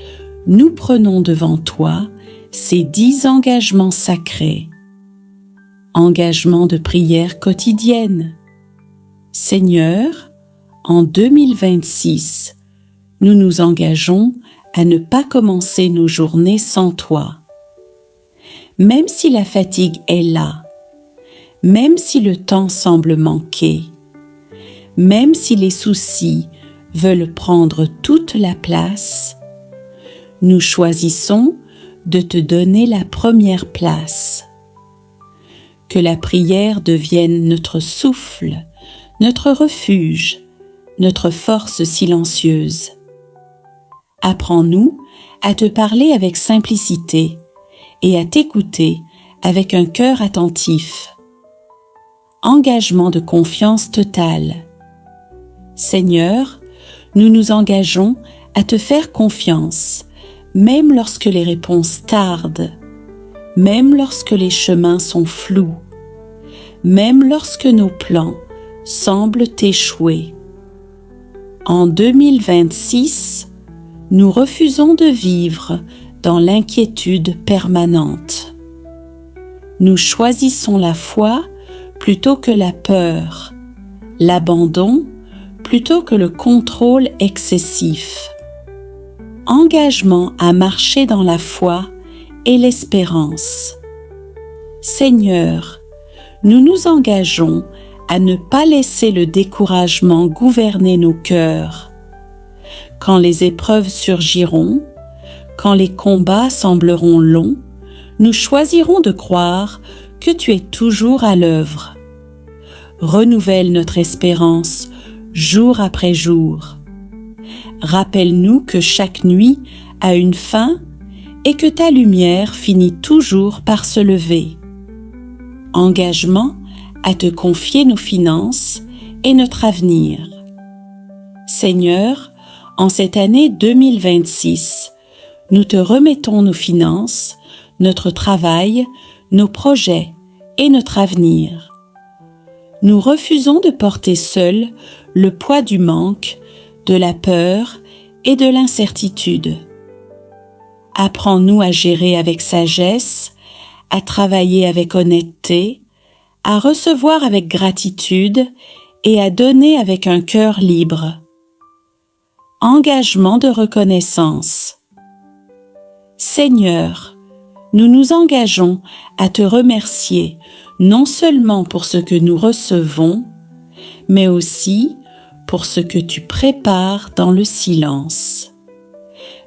nous prenons devant toi ces 10 engagements sacrés. Engagements de prière quotidienne. Seigneur, en 2026, nous nous engageons à ne pas commencer nos journées sans toi. Même si la fatigue est là, même si le temps semble manquer, même si les soucis veulent prendre toute la place, nous choisissons de te donner la première place. Que la prière devienne notre souffle, notre refuge, notre force silencieuse. Apprends-nous à te parler avec simplicité et à t'écouter avec un cœur attentif. Engagement de confiance totale. Seigneur, nous nous engageons à te faire confiance, même lorsque les réponses tardent, même lorsque les chemins sont flous, même lorsque nos plans semblent échouer. En 2026, nous refusons de vivre dans l'inquiétude permanente. Nous choisissons la foi plutôt que la peur, l'abandon plutôt que le contrôle excessif. Engagement à marcher dans la foi et l'espérance. Seigneur, nous nous engageons à ne pas laisser le découragement gouverner nos cœurs. quand les épreuves surgiront, quand les combats sembleront longs, nous choisirons de croire que tu es toujours à l'œuvre. Renouvelle notre espérance jour après jour. Rappelle-nous que chaque nuit a une fin et que ta lumière finit toujours par se lever. Engagement à te confier nos finances et notre avenir. Seigneur, en cette année 2026, nous te remettons nos finances, notre travail, nos projets et notre avenir. Nous refusons de porter seuls le poids du manque, de la peur et de l'incertitude. Apprends-nous à gérer avec sagesse, à travailler avec honnêteté, à recevoir avec gratitude et à donner avec un cœur libre. Engagement de reconnaissance. Seigneur, nous nous engageons à te remercier non seulement pour ce que nous recevons, mais aussi pour ce que tu prépares dans le silence.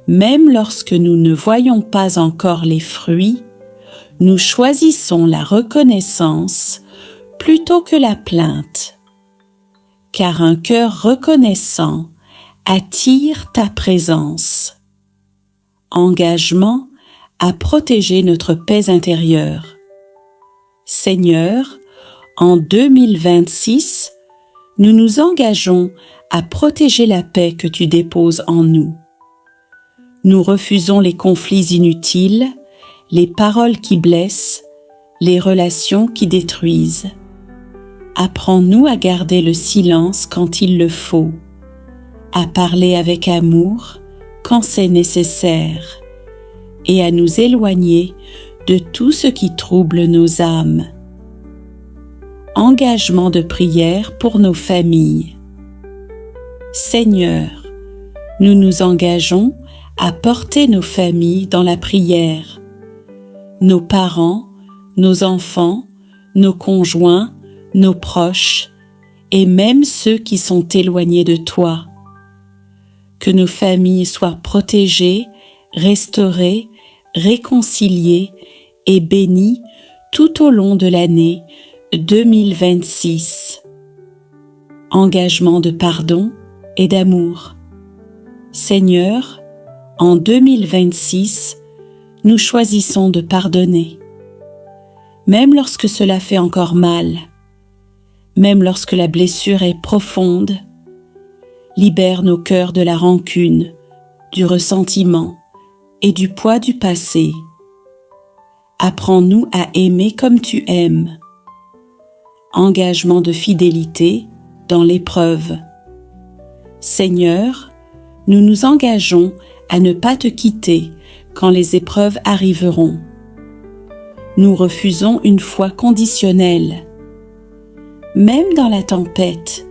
Même lorsque nous ne voyons pas encore les fruits, nous choisissons la reconnaissance plutôt que la plainte, car un cœur reconnaissant attire ta présence. Engagement à protéger notre paix intérieure. Seigneur, en 2026, nous nous engageons à protéger la paix que tu déposes en nous. Nous refusons les conflits inutiles, les paroles qui blessent, les relations qui détruisent. Apprends-nous à garder le silence quand il le faut, à parler avec amour quand c'est nécessaire, et à nous éloigner de tout ce qui trouble nos âmes. Engagement de prière pour nos familles. Seigneur, nous nous engageons à porter nos familles dans la prière, nos parents, nos enfants, nos conjoints, nos proches, et même ceux qui sont éloignés de toi. Que nos familles soient protégées, restaurées, réconciliées et bénies tout au long de l'année 2026. Engagement de pardon et d'amour. Seigneur, en 2026, nous choisissons de pardonner, même lorsque cela fait encore mal, même lorsque la blessure est profonde. Libère nos cœurs de la rancune, du ressentiment et du poids du passé. Apprends-nous à aimer comme tu aimes. Engagement de fidélité dans l'épreuve. Seigneur, nous nous engageons à ne pas te quitter quand les épreuves arriveront. Nous refusons une foi conditionnelle. Même dans la tempête,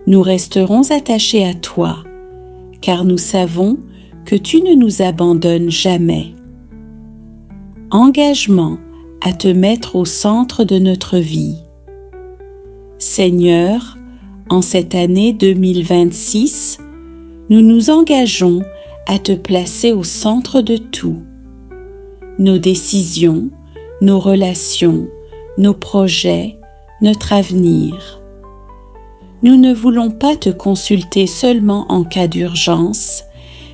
nous resterons attachés à toi, car nous savons que tu ne nous abandonnes jamais. Engagement à te mettre au centre de notre vie. Seigneur, en cette année 2026, nous nous engageons à te placer au centre de tout. Nos décisions, nos relations, nos projets, notre avenir. Nous ne voulons pas te consulter seulement en cas d'urgence,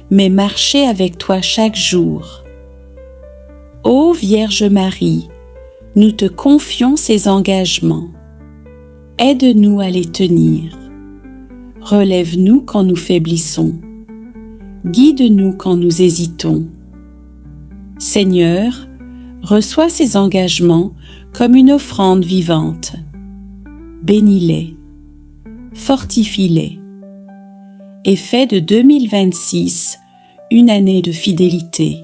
mais marcher avec toi chaque jour. Ô Vierge Marie, nous te confions ces engagements. Aide-nous à les tenir. Relève-nous quand nous faiblissons. Guide-nous quand nous hésitons. Seigneur, reçois ces engagements comme une offrande vivante. Bénis-les, fortifie-les et fais de 2026 une année de fidélité,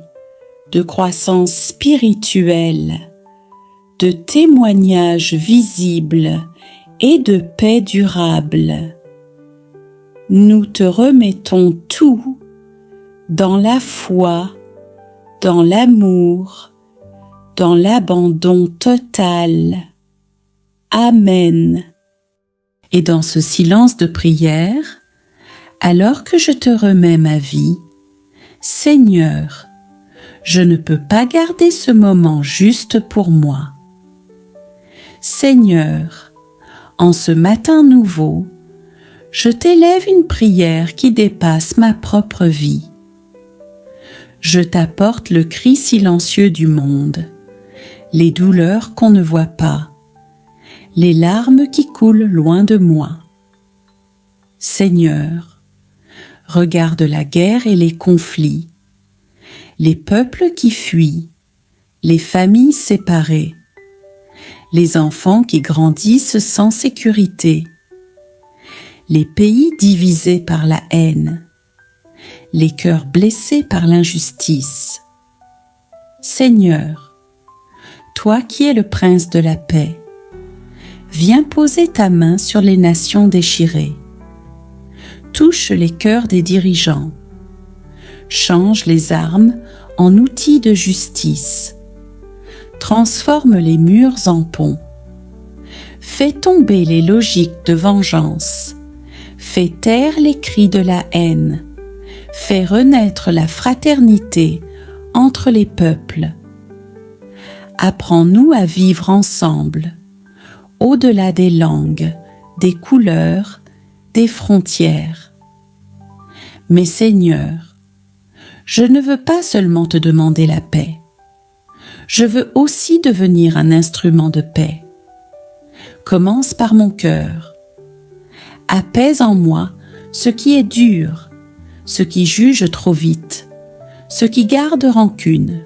de croissance spirituelle, de témoignages visibles et de paix durable. Nous te remettons tout dans la foi, dans l'amour, dans l'abandon total. Amen. Et dans ce silence de prière, Alors que je te remets ma vie, Seigneur, je ne peux pas garder ce moment juste pour moi. Seigneur, en ce matin nouveau, je t'élève une prière qui dépasse ma propre vie. Je t'apporte le cri silencieux du monde, les douleurs qu'on ne voit pas, les larmes qui coulent loin de moi. Seigneur, regarde la guerre et les conflits, les peuples qui fuient, les familles séparées, les enfants qui grandissent sans sécurité, les pays divisés par la haine, les cœurs blessés par l'injustice. Seigneur, toi qui es le prince de la paix, viens poser ta main sur les nations déchirées. Touche les cœurs des dirigeants. Change les armes en outils de justice. Transforme les murs en ponts. Fais tomber les logiques de vengeance. Fais taire les cris de la haine. Fais renaître la fraternité entre les peuples. Apprends-nous à vivre ensemble, au-delà des langues, des couleurs, des frontières. Mais Seigneur, je ne veux pas seulement te demander la paix. Je veux aussi devenir un instrument de paix. Commence par mon cœur. Apaise en moi ce qui est dur, ce qui juge trop vite, ce qui garde rancune.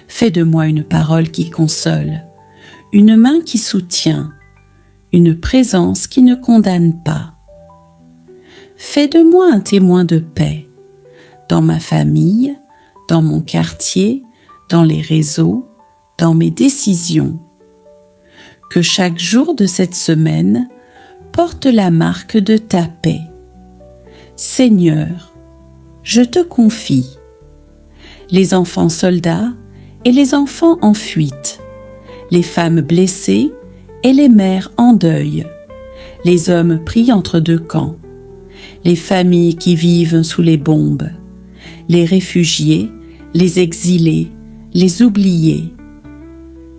Fais de moi une parole qui console, une main qui soutient, une présence qui ne condamne pas. Fais de moi un témoin de paix, dans ma famille, dans mon quartier, dans les réseaux, dans mes décisions. Que chaque jour de cette semaine porte la marque de ta paix. Seigneur, je te confie les enfants soldats et les enfants en fuite, les femmes blessées et les mères en deuil, les hommes pris entre deux camps, les familles qui vivent sous les bombes, les réfugiés, les exilés, les oubliés.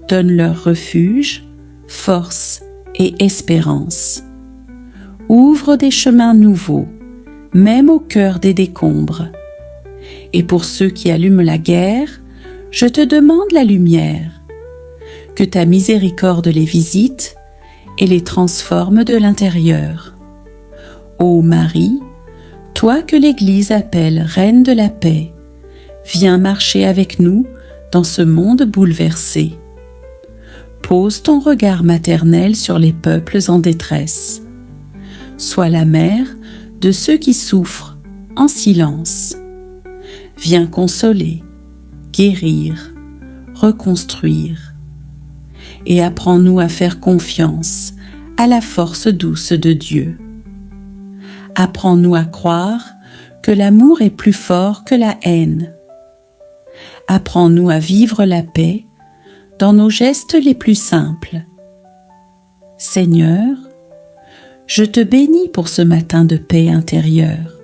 Donne-leur refuge, force et espérance. Ouvre des chemins nouveaux, même au cœur des décombres. Et pour ceux qui allument la guerre, je te demande la lumière. Que ta miséricorde les visite et les transforme de l'intérieur. Ô Marie, toi que l'Église appelle Reine de la paix, viens marcher avec nous dans ce monde bouleversé. Pose ton regard maternel sur les peuples en détresse. Sois la mère de ceux qui souffrent en silence. Viens consoler, guérir, reconstruire. Et apprends-nous à faire confiance à la force douce de Dieu. Apprends-nous à croire que l'amour est plus fort que la haine. Apprends-nous à vivre la paix dans nos gestes les plus simples. Seigneur, je te bénis pour ce matin de paix intérieure.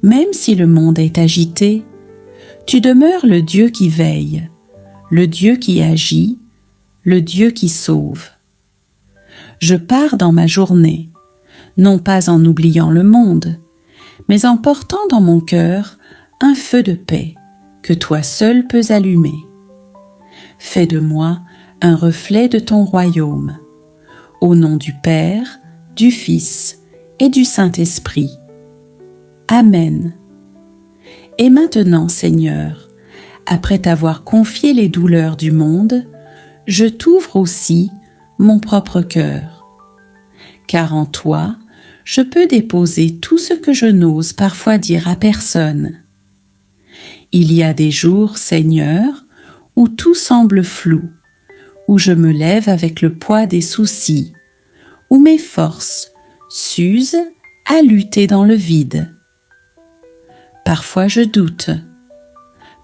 Même si le monde est agité, tu demeures le Dieu qui veille, le Dieu qui agit, le Dieu qui sauve. Je pars dans ma journée, non pas en oubliant le monde, mais en portant dans mon cœur un feu de paix que toi seul peux allumer. Fais de moi un reflet de ton royaume. Au nom du Père, du Fils et du Saint-Esprit. Amen. Et maintenant, Seigneur, après t'avoir confié les douleurs du monde, je t'ouvre aussi mon propre cœur. Car en toi, je peux déposer tout ce que je n'ose parfois dire à personne. Il y a des jours, Seigneur, où tout semble flou, où je me lève avec le poids des soucis, où mes forces s'usent à lutter dans le vide. Parfois je doute,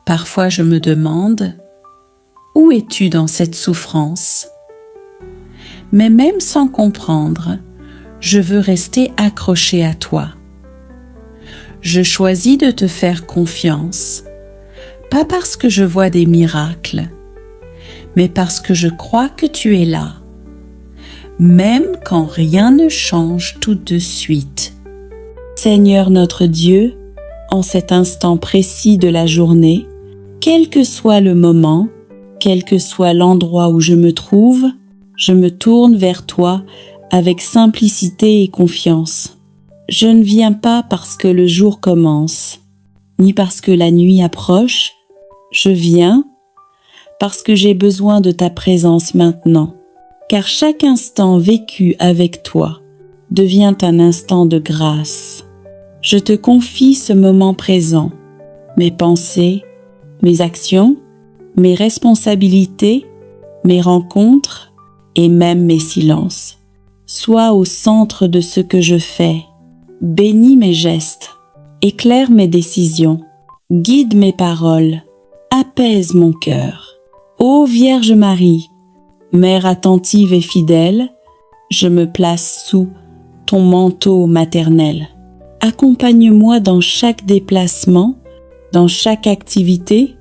parfois je me demande « Où es-tu dans cette souffrance ?» Mais même sans comprendre, je veux rester accroché à toi, Je choisis de te faire confiance, pas parce que je vois des miracles, mais parce que je crois que tu es là, même quand rien ne change tout de suite. Seigneur notre Dieu, en cet instant précis de la journée, quel que soit le moment, quel que soit l'endroit où je me trouve, je me tourne vers toi avec simplicité et confiance. Je ne viens pas parce que le jour commence, ni parce que la nuit approche. Je viens parce que j'ai besoin de ta présence maintenant, car chaque instant vécu avec toi devient un instant de grâce. Je te confie ce moment présent, mes pensées, mes actions, mes responsabilités, mes rencontres et même mes silences. Sois au centre de ce que je fais. Bénis mes gestes, éclaire mes décisions, guide mes paroles, apaise mon cœur. Ô Vierge Marie, Mère attentive et fidèle, je me place sous ton manteau maternel. Accompagne-moi dans chaque déplacement, dans chaque activité,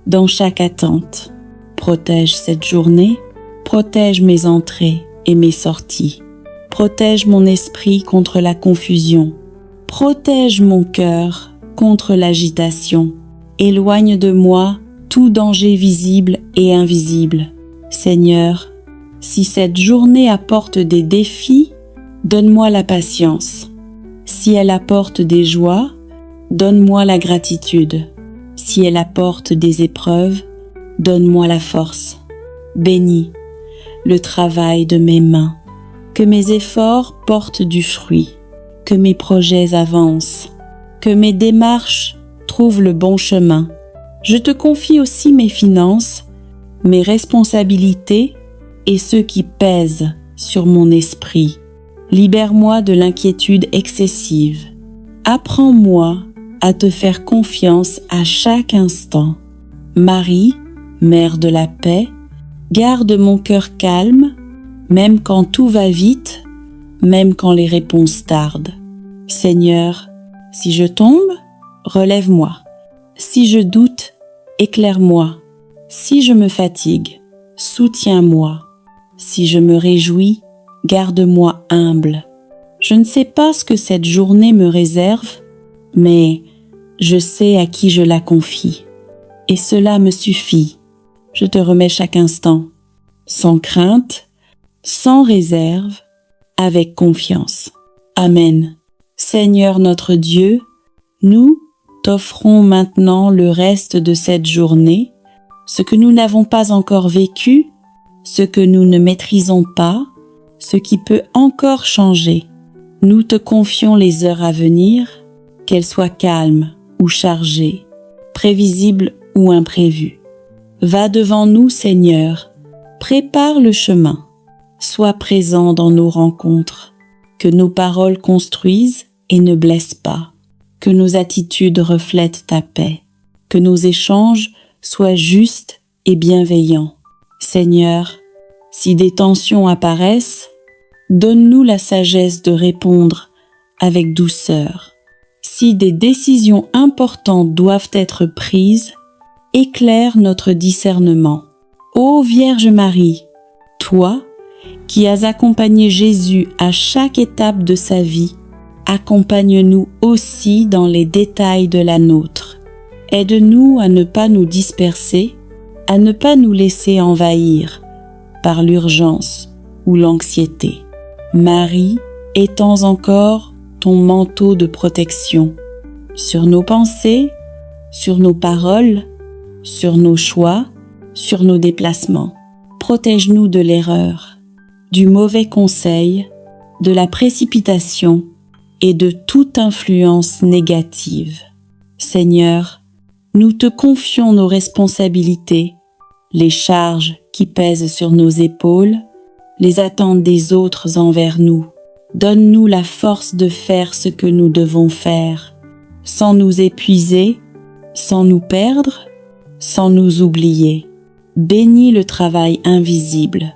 dans chaque attente. Protège cette journée, protège mes entrées et mes sorties. Protège mon esprit contre la confusion. Protège mon cœur contre l'agitation. Éloigne de moi tout danger visible et invisible. Seigneur, si cette journée apporte des défis, donne-moi la patience. Si elle apporte des joies, donne-moi la gratitude. Si elle apporte des épreuves, donne-moi la force. Bénis le travail de mes mains. Que mes efforts portent du fruit. Que mes projets avancent. Que mes démarches trouvent le bon chemin. Je te confie aussi mes finances, mes responsabilités et ceux qui pèsent sur mon esprit. Libère-moi de l'inquiétude excessive. Apprends-moi à te faire confiance à chaque instant. Marie, Mère de la paix, garde mon cœur calme, même quand tout va vite, même quand les réponses tardent. Seigneur, si je tombe, relève-moi. Si je doute, éclaire-moi. Si je me fatigue, soutiens-moi. Si je me réjouis, garde-moi humble. Je ne sais pas ce que cette journée me réserve, mais je sais à qui je la confie. Et cela me suffit. Je te remets chaque instant, sans crainte, sans réserve, avec confiance. Amen. Seigneur notre Dieu, nous t'offrons maintenant le reste de cette journée, ce que nous n'avons pas encore vécu, ce que nous ne maîtrisons pas, ce qui peut encore changer. Nous te confions les heures à venir, qu'elles soient calmes ou chargées, prévisibles ou imprévues. Va devant nous, Seigneur, prépare le chemin, sois présent dans nos rencontres, que nos paroles construisent et ne blessent pas, que nos attitudes reflètent ta paix, que nos échanges soient justes et bienveillants. Seigneur, si des tensions apparaissent, donne-nous la sagesse de répondre avec douceur. Si des décisions importantes doivent être prises, éclaire notre discernement. Ô Vierge Marie, toi qui as accompagné Jésus à chaque étape de sa vie, accompagne-nous aussi dans les détails de la nôtre. Aide-nous à ne pas nous disperser, à ne pas nous laisser envahir par l'urgence ou l'anxiété. Marie, étends encore ton manteau de protection sur nos pensées, sur nos paroles, sur nos choix, sur nos déplacements. Protège-nous de l'erreur, du mauvais conseil, de la précipitation et de toute influence négative. Seigneur, nous te confions nos responsabilités, les charges qui pèsent sur nos épaules, les attentes des autres envers nous. Donne-nous la force de faire ce que nous devons faire, sans nous épuiser, sans nous perdre, sans nous oublier. Bénis le travail invisible,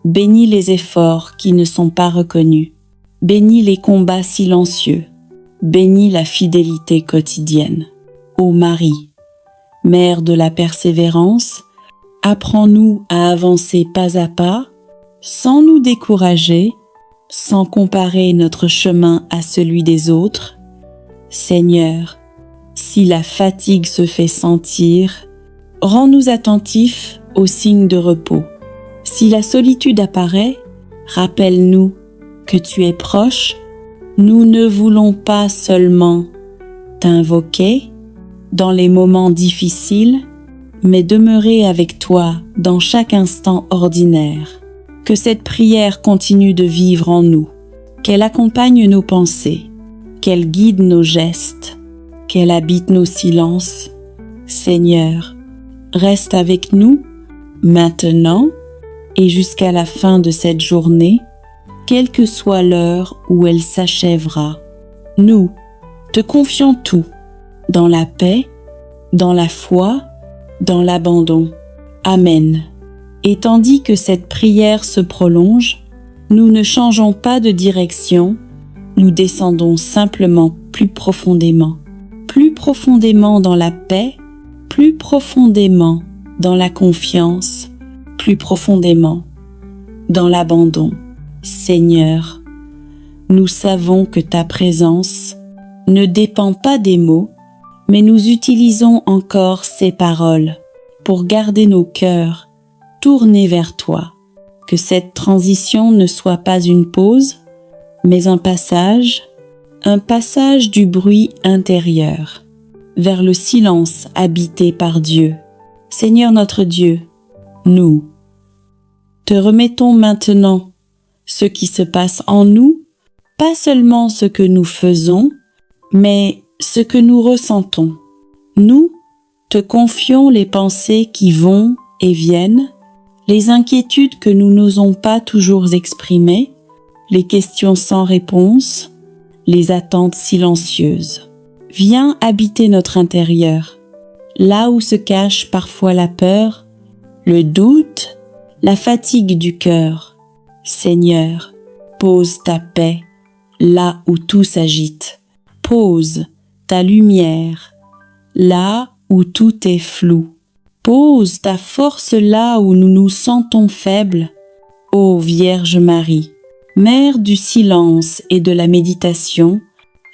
bénis les efforts qui ne sont pas reconnus, bénis les combats silencieux, bénis la fidélité quotidienne. Ô Marie, Mère de la persévérance, apprends-nous à avancer pas à pas, sans nous décourager, sans comparer notre chemin à celui des autres. Seigneur, si la fatigue se fait sentir, rends-nous attentifs aux signes de repos. Si la solitude apparaît, rappelle-nous que tu es proche. Nous ne voulons pas seulement t'invoquer dans les moments difficiles, mais demeurer avec toi dans chaque instant ordinaire. Que cette prière continue de vivre en nous, qu'elle accompagne nos pensées, qu'elle guide nos gestes, qu'elle habite nos silences. Seigneur, reste avec nous maintenant et jusqu'à la fin de cette journée, quelle que soit l'heure où elle s'achèvera. Nous te confions tout, dans la paix, dans la foi, dans l'abandon. Amen. Et tandis que cette prière se prolonge, nous ne changeons pas de direction, nous descendons simplement plus profondément dans la paix, plus profondément dans la confiance, plus profondément dans l'abandon. Seigneur, nous savons que ta présence ne dépend pas des mots, mais nous utilisons encore ces paroles pour garder nos cœurs tournés vers toi. Que cette transition ne soit pas une pause, mais un passage du bruit intérieur vers le silence habité par Dieu. Seigneur notre Dieu, nous te remettons maintenant ce qui se passe en nous, pas seulement ce que nous faisons, mais ce que nous ressentons. Nous te confions les pensées qui vont et viennent, les inquiétudes que nous n'osons pas toujours exprimer, les questions sans réponse, les attentes silencieuses. Viens habiter notre intérieur, là où se cache parfois la peur, le doute, la fatigue du cœur. Seigneur, pose ta paix là où tout s'agite. Pose ta lumière là où tout est flou. Pose ta force là où nous nous sentons faibles. Ô Vierge Marie, Mère du silence et de la méditation,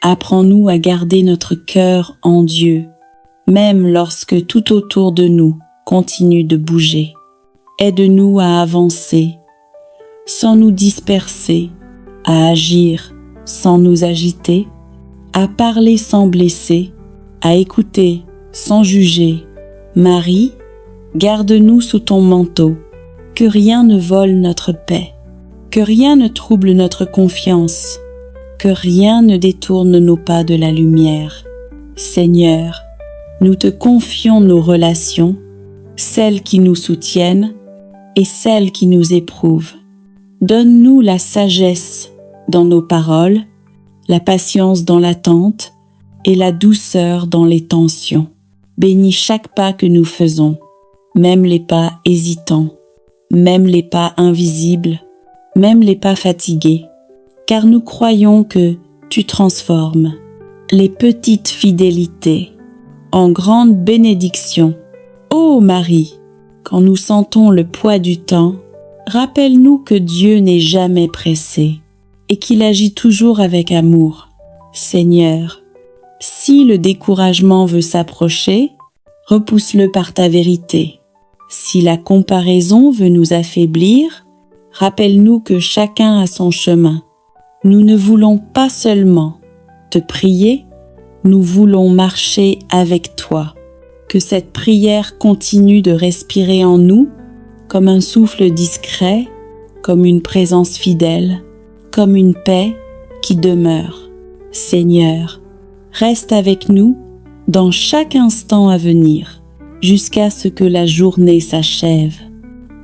apprends-nous à garder notre cœur en Dieu, même lorsque tout autour de nous continue de bouger. Aide-nous à avancer, sans nous disperser, à agir sans nous agiter, à parler sans blesser, à écouter sans juger. Marie, garde-nous sous ton manteau, que rien ne vole notre paix, que rien ne trouble notre confiance, que rien ne détourne nos pas de la lumière. Seigneur, nous te confions nos relations, celles qui nous soutiennent et celles qui nous éprouvent. Donne-nous la sagesse dans nos paroles, la patience dans l'attente et la douceur dans les tensions. Bénis chaque pas que nous faisons, même les pas hésitants, même les pas invisibles, même les pas fatigués, car nous croyons que tu transformes les petites fidélités en grandes bénédictions. Ô Marie, quand nous sentons le poids du temps, rappelle-nous que Dieu n'est jamais pressé et qu'il agit toujours avec amour. Seigneur, si le découragement veut s'approcher, repousse-le par ta vérité. Si la comparaison veut nous affaiblir, rappelle-nous que chacun a son chemin. Nous ne voulons pas seulement te prier, nous voulons marcher avec toi. Que cette prière continue de respirer en nous comme un souffle discret, comme une présence fidèle, comme une paix qui demeure. Seigneur, reste avec nous dans chaque instant à venir, jusqu'à ce que la journée s'achève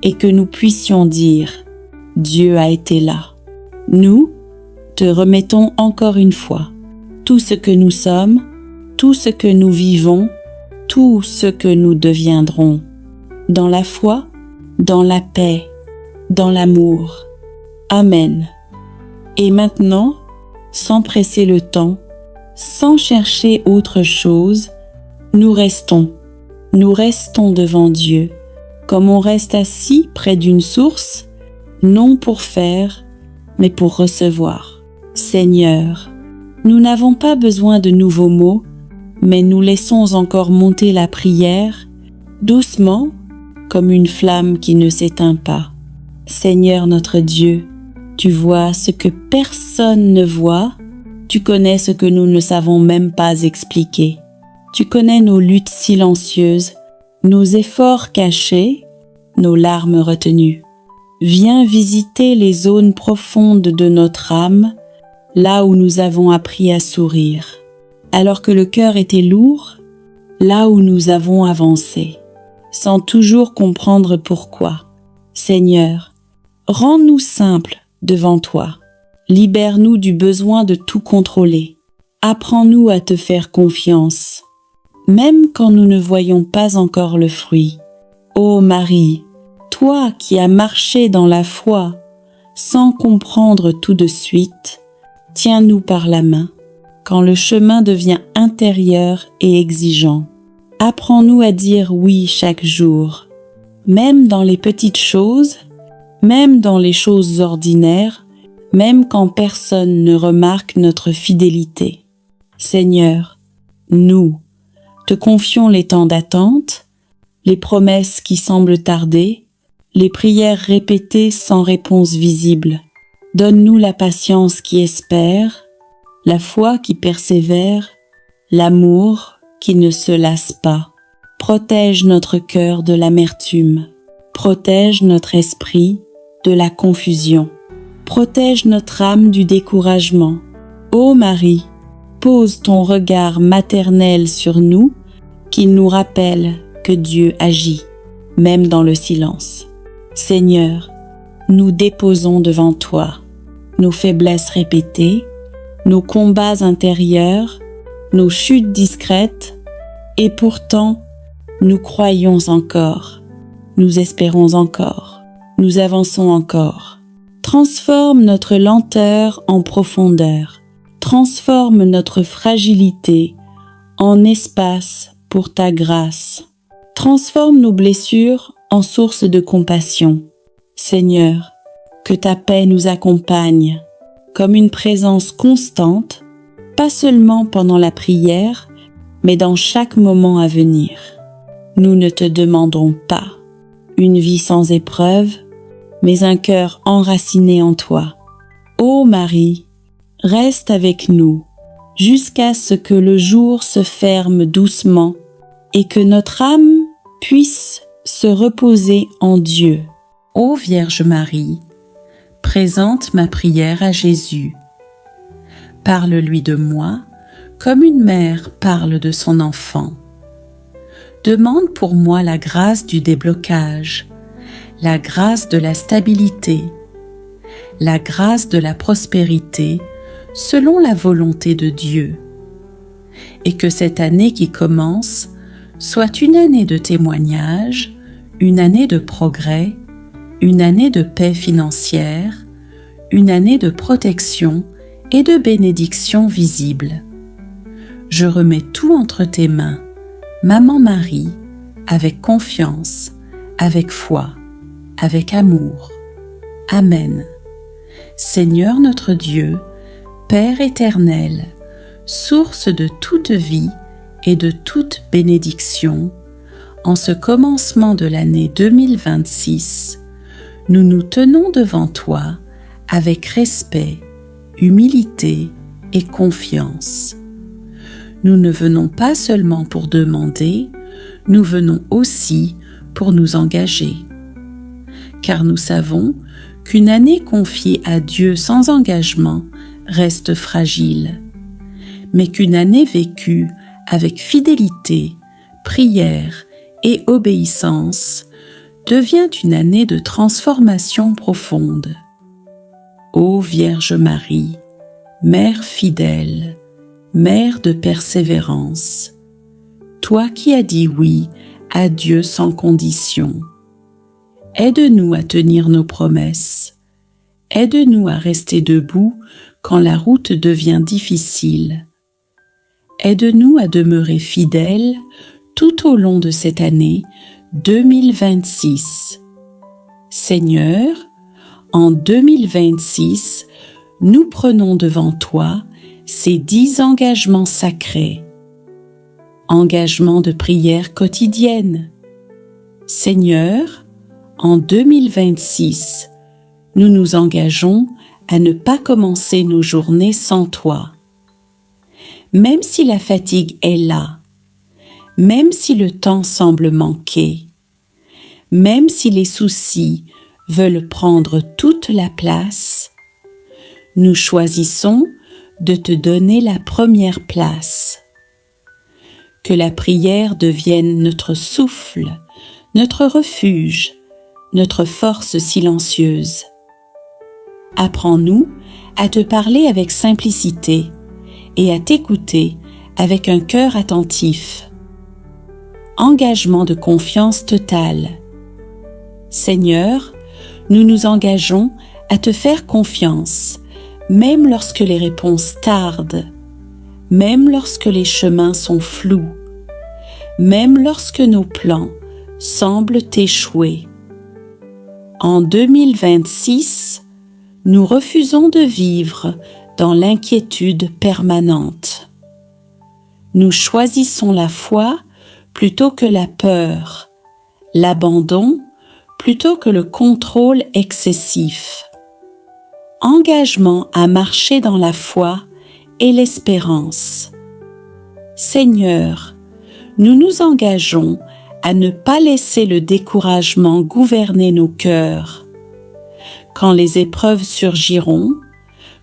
et que nous puissions dire « Dieu a été là ». Nous te remettons encore une fois tout ce que nous sommes, tout ce que nous vivons, tout ce que nous deviendrons, dans la foi, dans la paix, dans l'amour. Amen. Et maintenant, sans presser le temps, sans chercher autre chose, nous restons devant Dieu, comme on reste assis près d'une source, non pour faire, mais pour recevoir. Seigneur, nous n'avons pas besoin de nouveaux mots, mais nous laissons encore monter la prière, doucement, comme une flamme qui ne s'éteint pas. Seigneur notre Dieu, tu vois ce que personne ne voit, tu connais ce que nous ne savons même pas expliquer. Tu connais nos luttes silencieuses, nos efforts cachés, nos larmes retenues. Viens visiter les zones profondes de notre âme, là où nous avons appris à sourire, alors que le cœur était lourd, là où nous avons avancé, sans toujours comprendre pourquoi. Seigneur, rends-nous simples devant toi. Libère-nous du besoin de tout contrôler. Apprends-nous à te faire confiance, même quand nous ne voyons pas encore le fruit. Ô Marie, toi qui as marché dans la foi sans comprendre tout de suite, tiens-nous par la main quand le chemin devient intérieur et exigeant. Apprends-nous à dire oui chaque jour, même dans les petites choses, même dans les choses ordinaires, même quand personne ne remarque notre fidélité. Seigneur, nous te confions les temps d'attente, les promesses qui semblent tarder, les prières répétées sans réponse visible. Donne-nous la patience qui espère, la foi qui persévère, l'amour qui ne se lasse pas. Protège notre cœur de l'amertume, protège notre esprit de la confusion. Protège notre âme du découragement. Ô Marie, pose ton regard maternel sur nous, qu'il nous rappelle que Dieu agit, même dans le silence. Seigneur, nous déposons devant toi nos faiblesses répétées, nos combats intérieurs, nos chutes discrètes, et pourtant, nous croyons encore, nous espérons encore, nous avançons encore. Transforme notre lenteur en profondeur. Transforme notre fragilité en espace pour ta grâce. Transforme nos blessures en source de compassion. Seigneur, que ta paix nous accompagne comme une présence constante, pas seulement pendant la prière, mais dans chaque moment à venir. Nous ne te demandons pas une vie sans épreuve, mais un cœur enraciné en toi. Ô Marie, reste avec nous jusqu'à ce que le jour se ferme doucement et que notre âme puisse se reposer en Dieu. Ô Vierge Marie, présente ma prière à Jésus. Parle-lui de moi comme une mère parle de son enfant. Demande pour moi la grâce du déblocage, la grâce de la stabilité, la grâce de la prospérité selon la volonté de Dieu. Et que cette année qui commence soit une année de témoignage, une année de progrès, une année de paix financière, une année de protection et de bénédiction visible. Je remets tout entre tes mains, Maman Marie, avec confiance, avec foi, avec amour. Amen. Seigneur notre Dieu, Père éternel, source de toute vie et de toute bénédiction, en ce commencement de l'année 2026, nous nous tenons devant toi avec respect, humilité et confiance. Nous ne venons pas seulement pour demander, nous venons aussi pour nous engager. Car nous savons qu'une année confiée à Dieu sans engagement reste fragile, mais qu'une année vécue avec fidélité, prière et obéissance devient une année de transformation profonde. Ô Vierge Marie, Mère fidèle, Mère de persévérance, toi qui as dit oui à Dieu sans condition, aide-nous à tenir nos promesses, aide-nous à rester debout quand la route devient difficile, Aide-nous à demeurer fidèles tout au long de cette année 2026. Seigneur, en 2026, nous prenons devant toi ces 10 engagements sacrés. Engagements de prière quotidienne. Seigneur, en 2026, nous nous engageons à ne pas commencer nos journées sans toi. Même si la fatigue est là, même si le temps semble manquer, même si les soucis veulent prendre toute la place, nous choisissons de te donner la première place. Que la prière devienne notre souffle, notre refuge, notre force silencieuse. Apprends-nous à te parler avec simplicité et à t'écouter avec un cœur attentif. Engagement de confiance totale. Seigneur, nous nous engageons à te faire confiance, même lorsque les réponses tardent, même lorsque les chemins sont flous, même lorsque nos plans semblent échouer. En 2026, nous refusons de vivre dans l'inquiétude permanente. Nous choisissons la foi plutôt que la peur, l'abandon plutôt que le contrôle excessif. Engagement à marcher dans la foi et l'espérance. Seigneur, nous nous engageons à ne pas laisser le découragement gouverner nos cœurs. Quand les épreuves surgiront,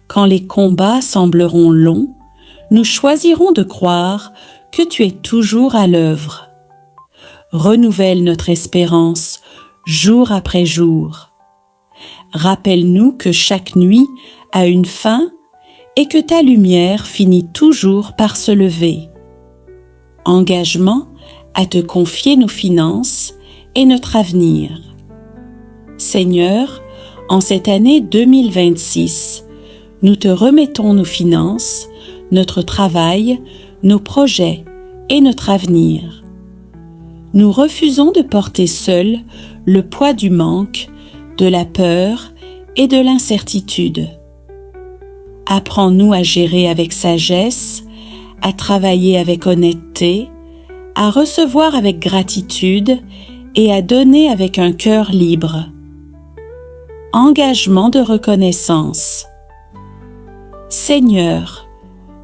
quand les combats sembleront longs, nous choisirons de croire que tu es toujours à l'œuvre. Renouvelle notre espérance jour après jour. Rappelle-nous que chaque nuit a une fin et que ta lumière finit toujours par se lever. Engagement à te confier nos finances et notre avenir. Seigneur, en cette année 2026, nous te remettons nos finances, notre travail, nos projets et notre avenir. Nous refusons de porter seuls le poids du manque, de la peur et de l'incertitude. Apprends-nous à gérer avec sagesse, à travailler avec honnêteté, à recevoir avec gratitude et à donner avec un cœur libre. Engagement de reconnaissance. Seigneur,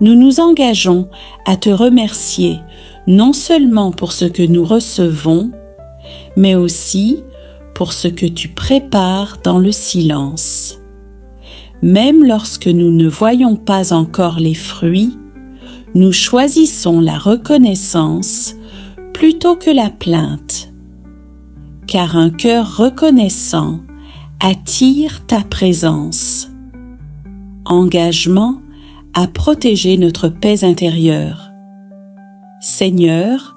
nous nous engageons à te remercier non seulement pour ce que nous recevons, mais aussi pour ce que tu prépares dans le silence. Même lorsque nous ne voyons pas encore les fruits, nous choisissons la reconnaissance plutôt que la plainte, car un cœur reconnaissant attire ta présence. Engagement à protéger notre paix intérieure. Seigneur,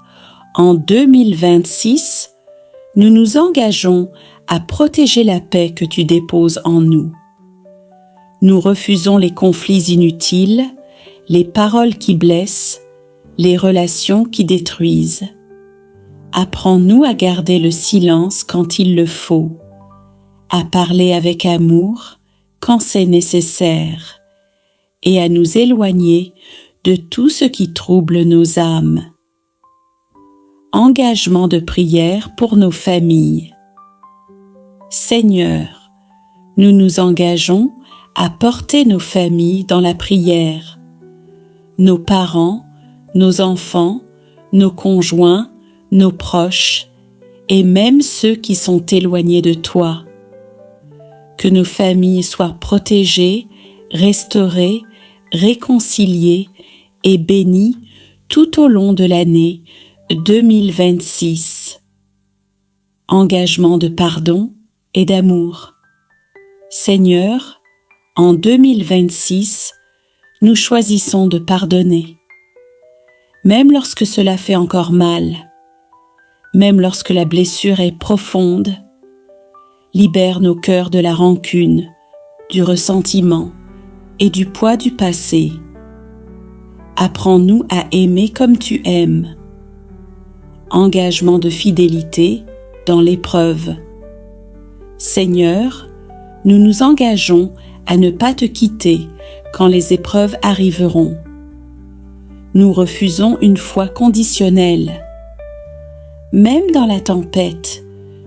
en 2026, nous nous engageons à protéger la paix que tu déposes en nous. Nous refusons les conflits inutiles, les paroles qui blessent, les relations qui détruisent. Apprends-nous à garder le silence quand il le faut, à parler avec amour quand c'est nécessaire, et à nous éloigner de tout ce qui trouble nos âmes. Engagement de prière pour nos familles. Seigneur, nous nous engageons à porter nos familles dans la prière. Nos parents, nos enfants, nos conjoints, nos proches, et même ceux qui sont éloignés de toi. Que nos familles soient protégées, restaurées, réconciliées et bénies tout au long de l'année 2026. Engagement de pardon et d'amour. Seigneur, en 2026, nous choisissons de pardonner. Même lorsque cela fait encore mal, même lorsque la blessure est profonde, libère nos cœurs de la rancune, du ressentiment et du poids du passé. Apprends-nous à aimer comme tu aimes. Engagement de fidélité dans l'épreuve. Seigneur, nous nous engageons à ne pas te quitter quand les épreuves arriveront. Nous refusons une foi conditionnelle. Même dans la tempête,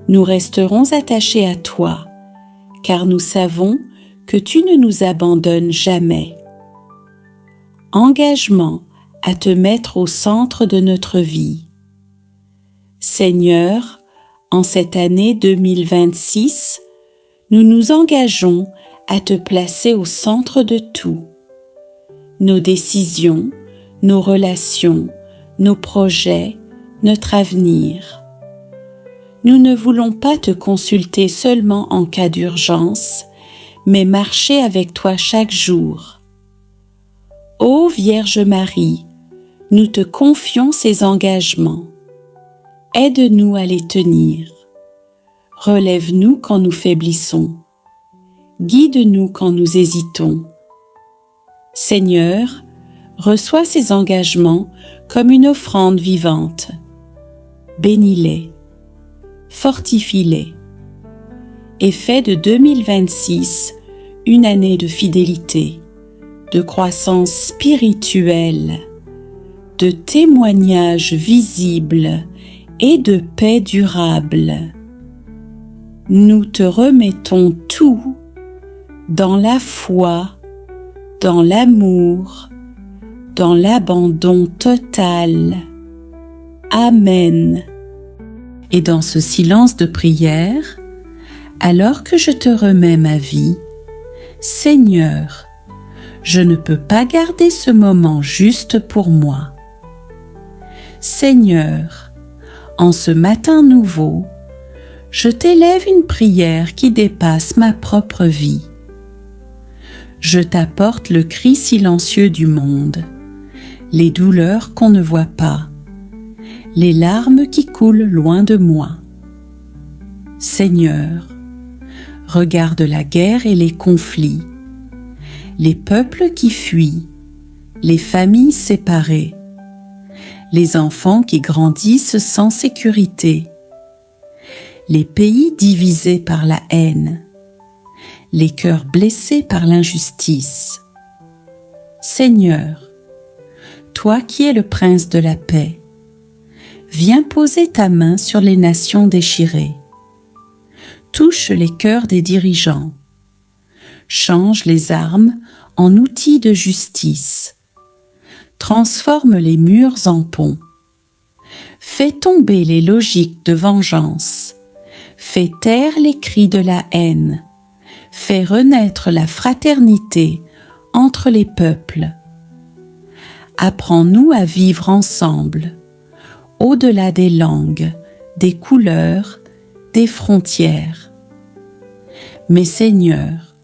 nous resterons attachés à toi, car nous savons que tu ne nous abandonnes jamais. Engagement à te mettre au centre de notre vie. Seigneur, en cette année 2026, nous nous engageons à te placer au centre de tout. Nos décisions, nos relations, nos projets, notre avenir. Nous ne voulons pas te consulter seulement en cas d'urgence, mais marcher avec toi chaque jour. Ô Vierge Marie, nous te confions ces engagements. Aide-nous à les tenir. Relève-nous quand nous faiblissons. Guide-nous quand nous hésitons. Seigneur, reçois ces engagements comme une offrande vivante. Bénis-les, fortifie-les et fais de 2026 une année de fidélité, de croissance spirituelle, de témoignages visibles et de paix durable. Nous te remettons tout dans la foi, dans l'amour, dans l'abandon total. Amen. Et dans ce silence de prière, alors que je te remets ma vie, Seigneur, je ne peux pas garder ce moment juste pour moi. Seigneur, en ce matin nouveau, je t'élève une prière qui dépasse ma propre vie. Je t'apporte le cri silencieux du monde, les douleurs qu'on ne voit pas, les larmes qui coulent loin de moi. Seigneur, regarde la guerre et les conflits, les peuples qui fuient, les familles séparées, les enfants qui grandissent sans sécurité, les pays divisés par la haine, les cœurs blessés par l'injustice. Seigneur, toi qui es le prince de la paix, viens poser ta main sur les nations déchirées. Touche les cœurs des dirigeants. Change les armes en outils de justice. Transforme les murs en ponts. Fais tomber les logiques de vengeance. Fais taire les cris de la haine. Fais renaître la fraternité entre les peuples. Apprends-nous à vivre ensemble, au-delà des langues, des couleurs, des frontières. Mais Seigneur,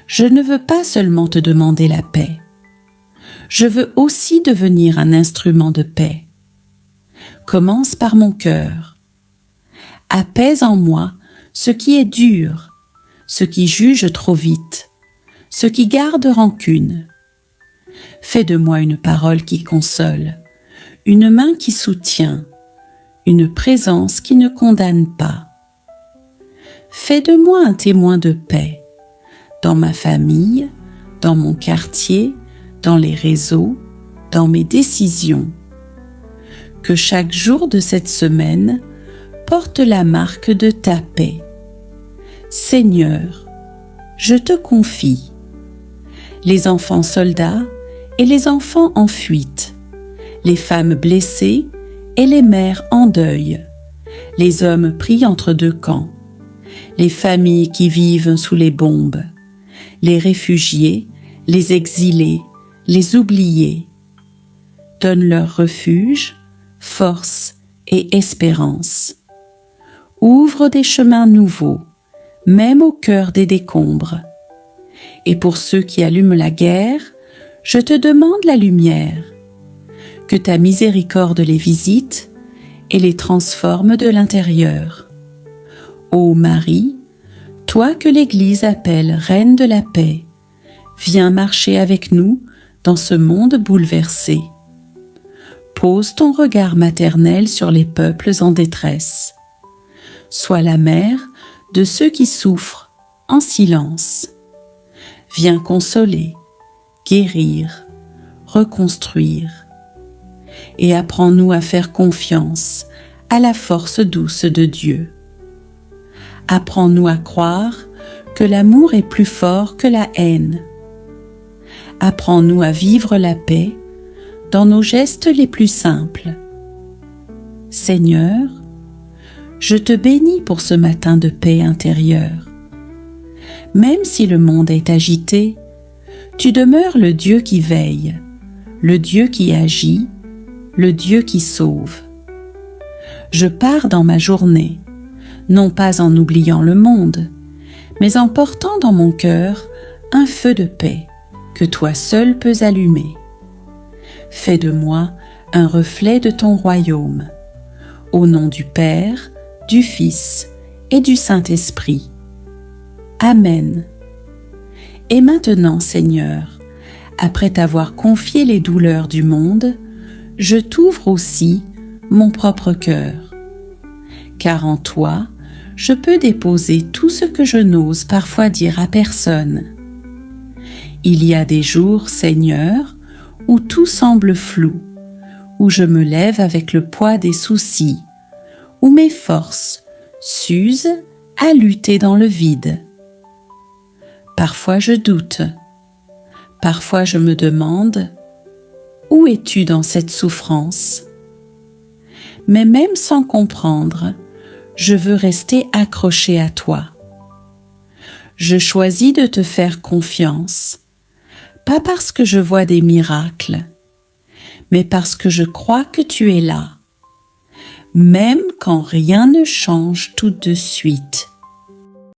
je ne veux pas seulement te demander la paix. Je veux aussi devenir un instrument de paix. Commence par mon cœur. Apaise en moi ce qui est dur, ce qui juge trop vite, ce qui garde rancune. Fais de moi une parole qui console, une main qui soutient, une présence qui ne condamne pas. Fais de moi un témoin de paix, dans ma famille, dans mon quartier, dans les réseaux, dans mes décisions. Que chaque jour de cette semaine porte la marque de ta paix. Seigneur, je te confie les enfants soldats et les enfants en fuite, les femmes blessées et les mères en deuil, les hommes pris entre deux camps, les familles qui vivent sous les bombes, les réfugiés, les exilés, les oubliés. Donne-leur refuge, force et espérance. Ouvre des chemins nouveaux, même au cœur des décombres. Et pour ceux qui allument la guerre, je te demande la lumière. Que ta miséricorde les visite et les transforme de l'intérieur. Ô Marie, toi que l'Église appelle Reine de la paix, viens marcher avec nous dans ce monde bouleversé. Pose ton regard maternel sur les peuples en détresse. Sois la mère de ceux qui souffrent en silence. Viens consoler, guérir, reconstruire. Et apprends-nous à faire confiance à la force douce de Dieu. Apprends-nous à croire que l'amour est plus fort que la haine. Apprends-nous à vivre la paix dans nos gestes les plus simples. Seigneur, je te bénis pour ce matin de paix intérieure. Même si le monde est agité, tu demeures le Dieu qui veille, le Dieu qui agit, le Dieu qui sauve. Je pars dans ma journée, non pas en oubliant le monde, mais en portant dans mon cœur un feu de paix que toi seul peux allumer. Fais de moi un reflet de ton royaume. Au nom du Père, du Fils et du Saint-Esprit. Amen. Et maintenant, Seigneur, après t'avoir confié les douleurs du monde, je t'ouvre aussi mon propre cœur. Car en toi, je peux déposer tout ce que je n'ose parfois dire à personne. Il y a des jours, Seigneur, où tout semble flou, où je me lève avec le poids des soucis, où mes forces s'usent à lutter dans le vide. Parfois je doute, parfois je me demande « Où es-tu dans cette souffrance ?» Mais même sans comprendre, je veux rester accroché à toi. Je choisis de te faire confiance, pas parce que je vois des miracles, mais parce que je crois que tu es là, même quand rien ne change tout de suite.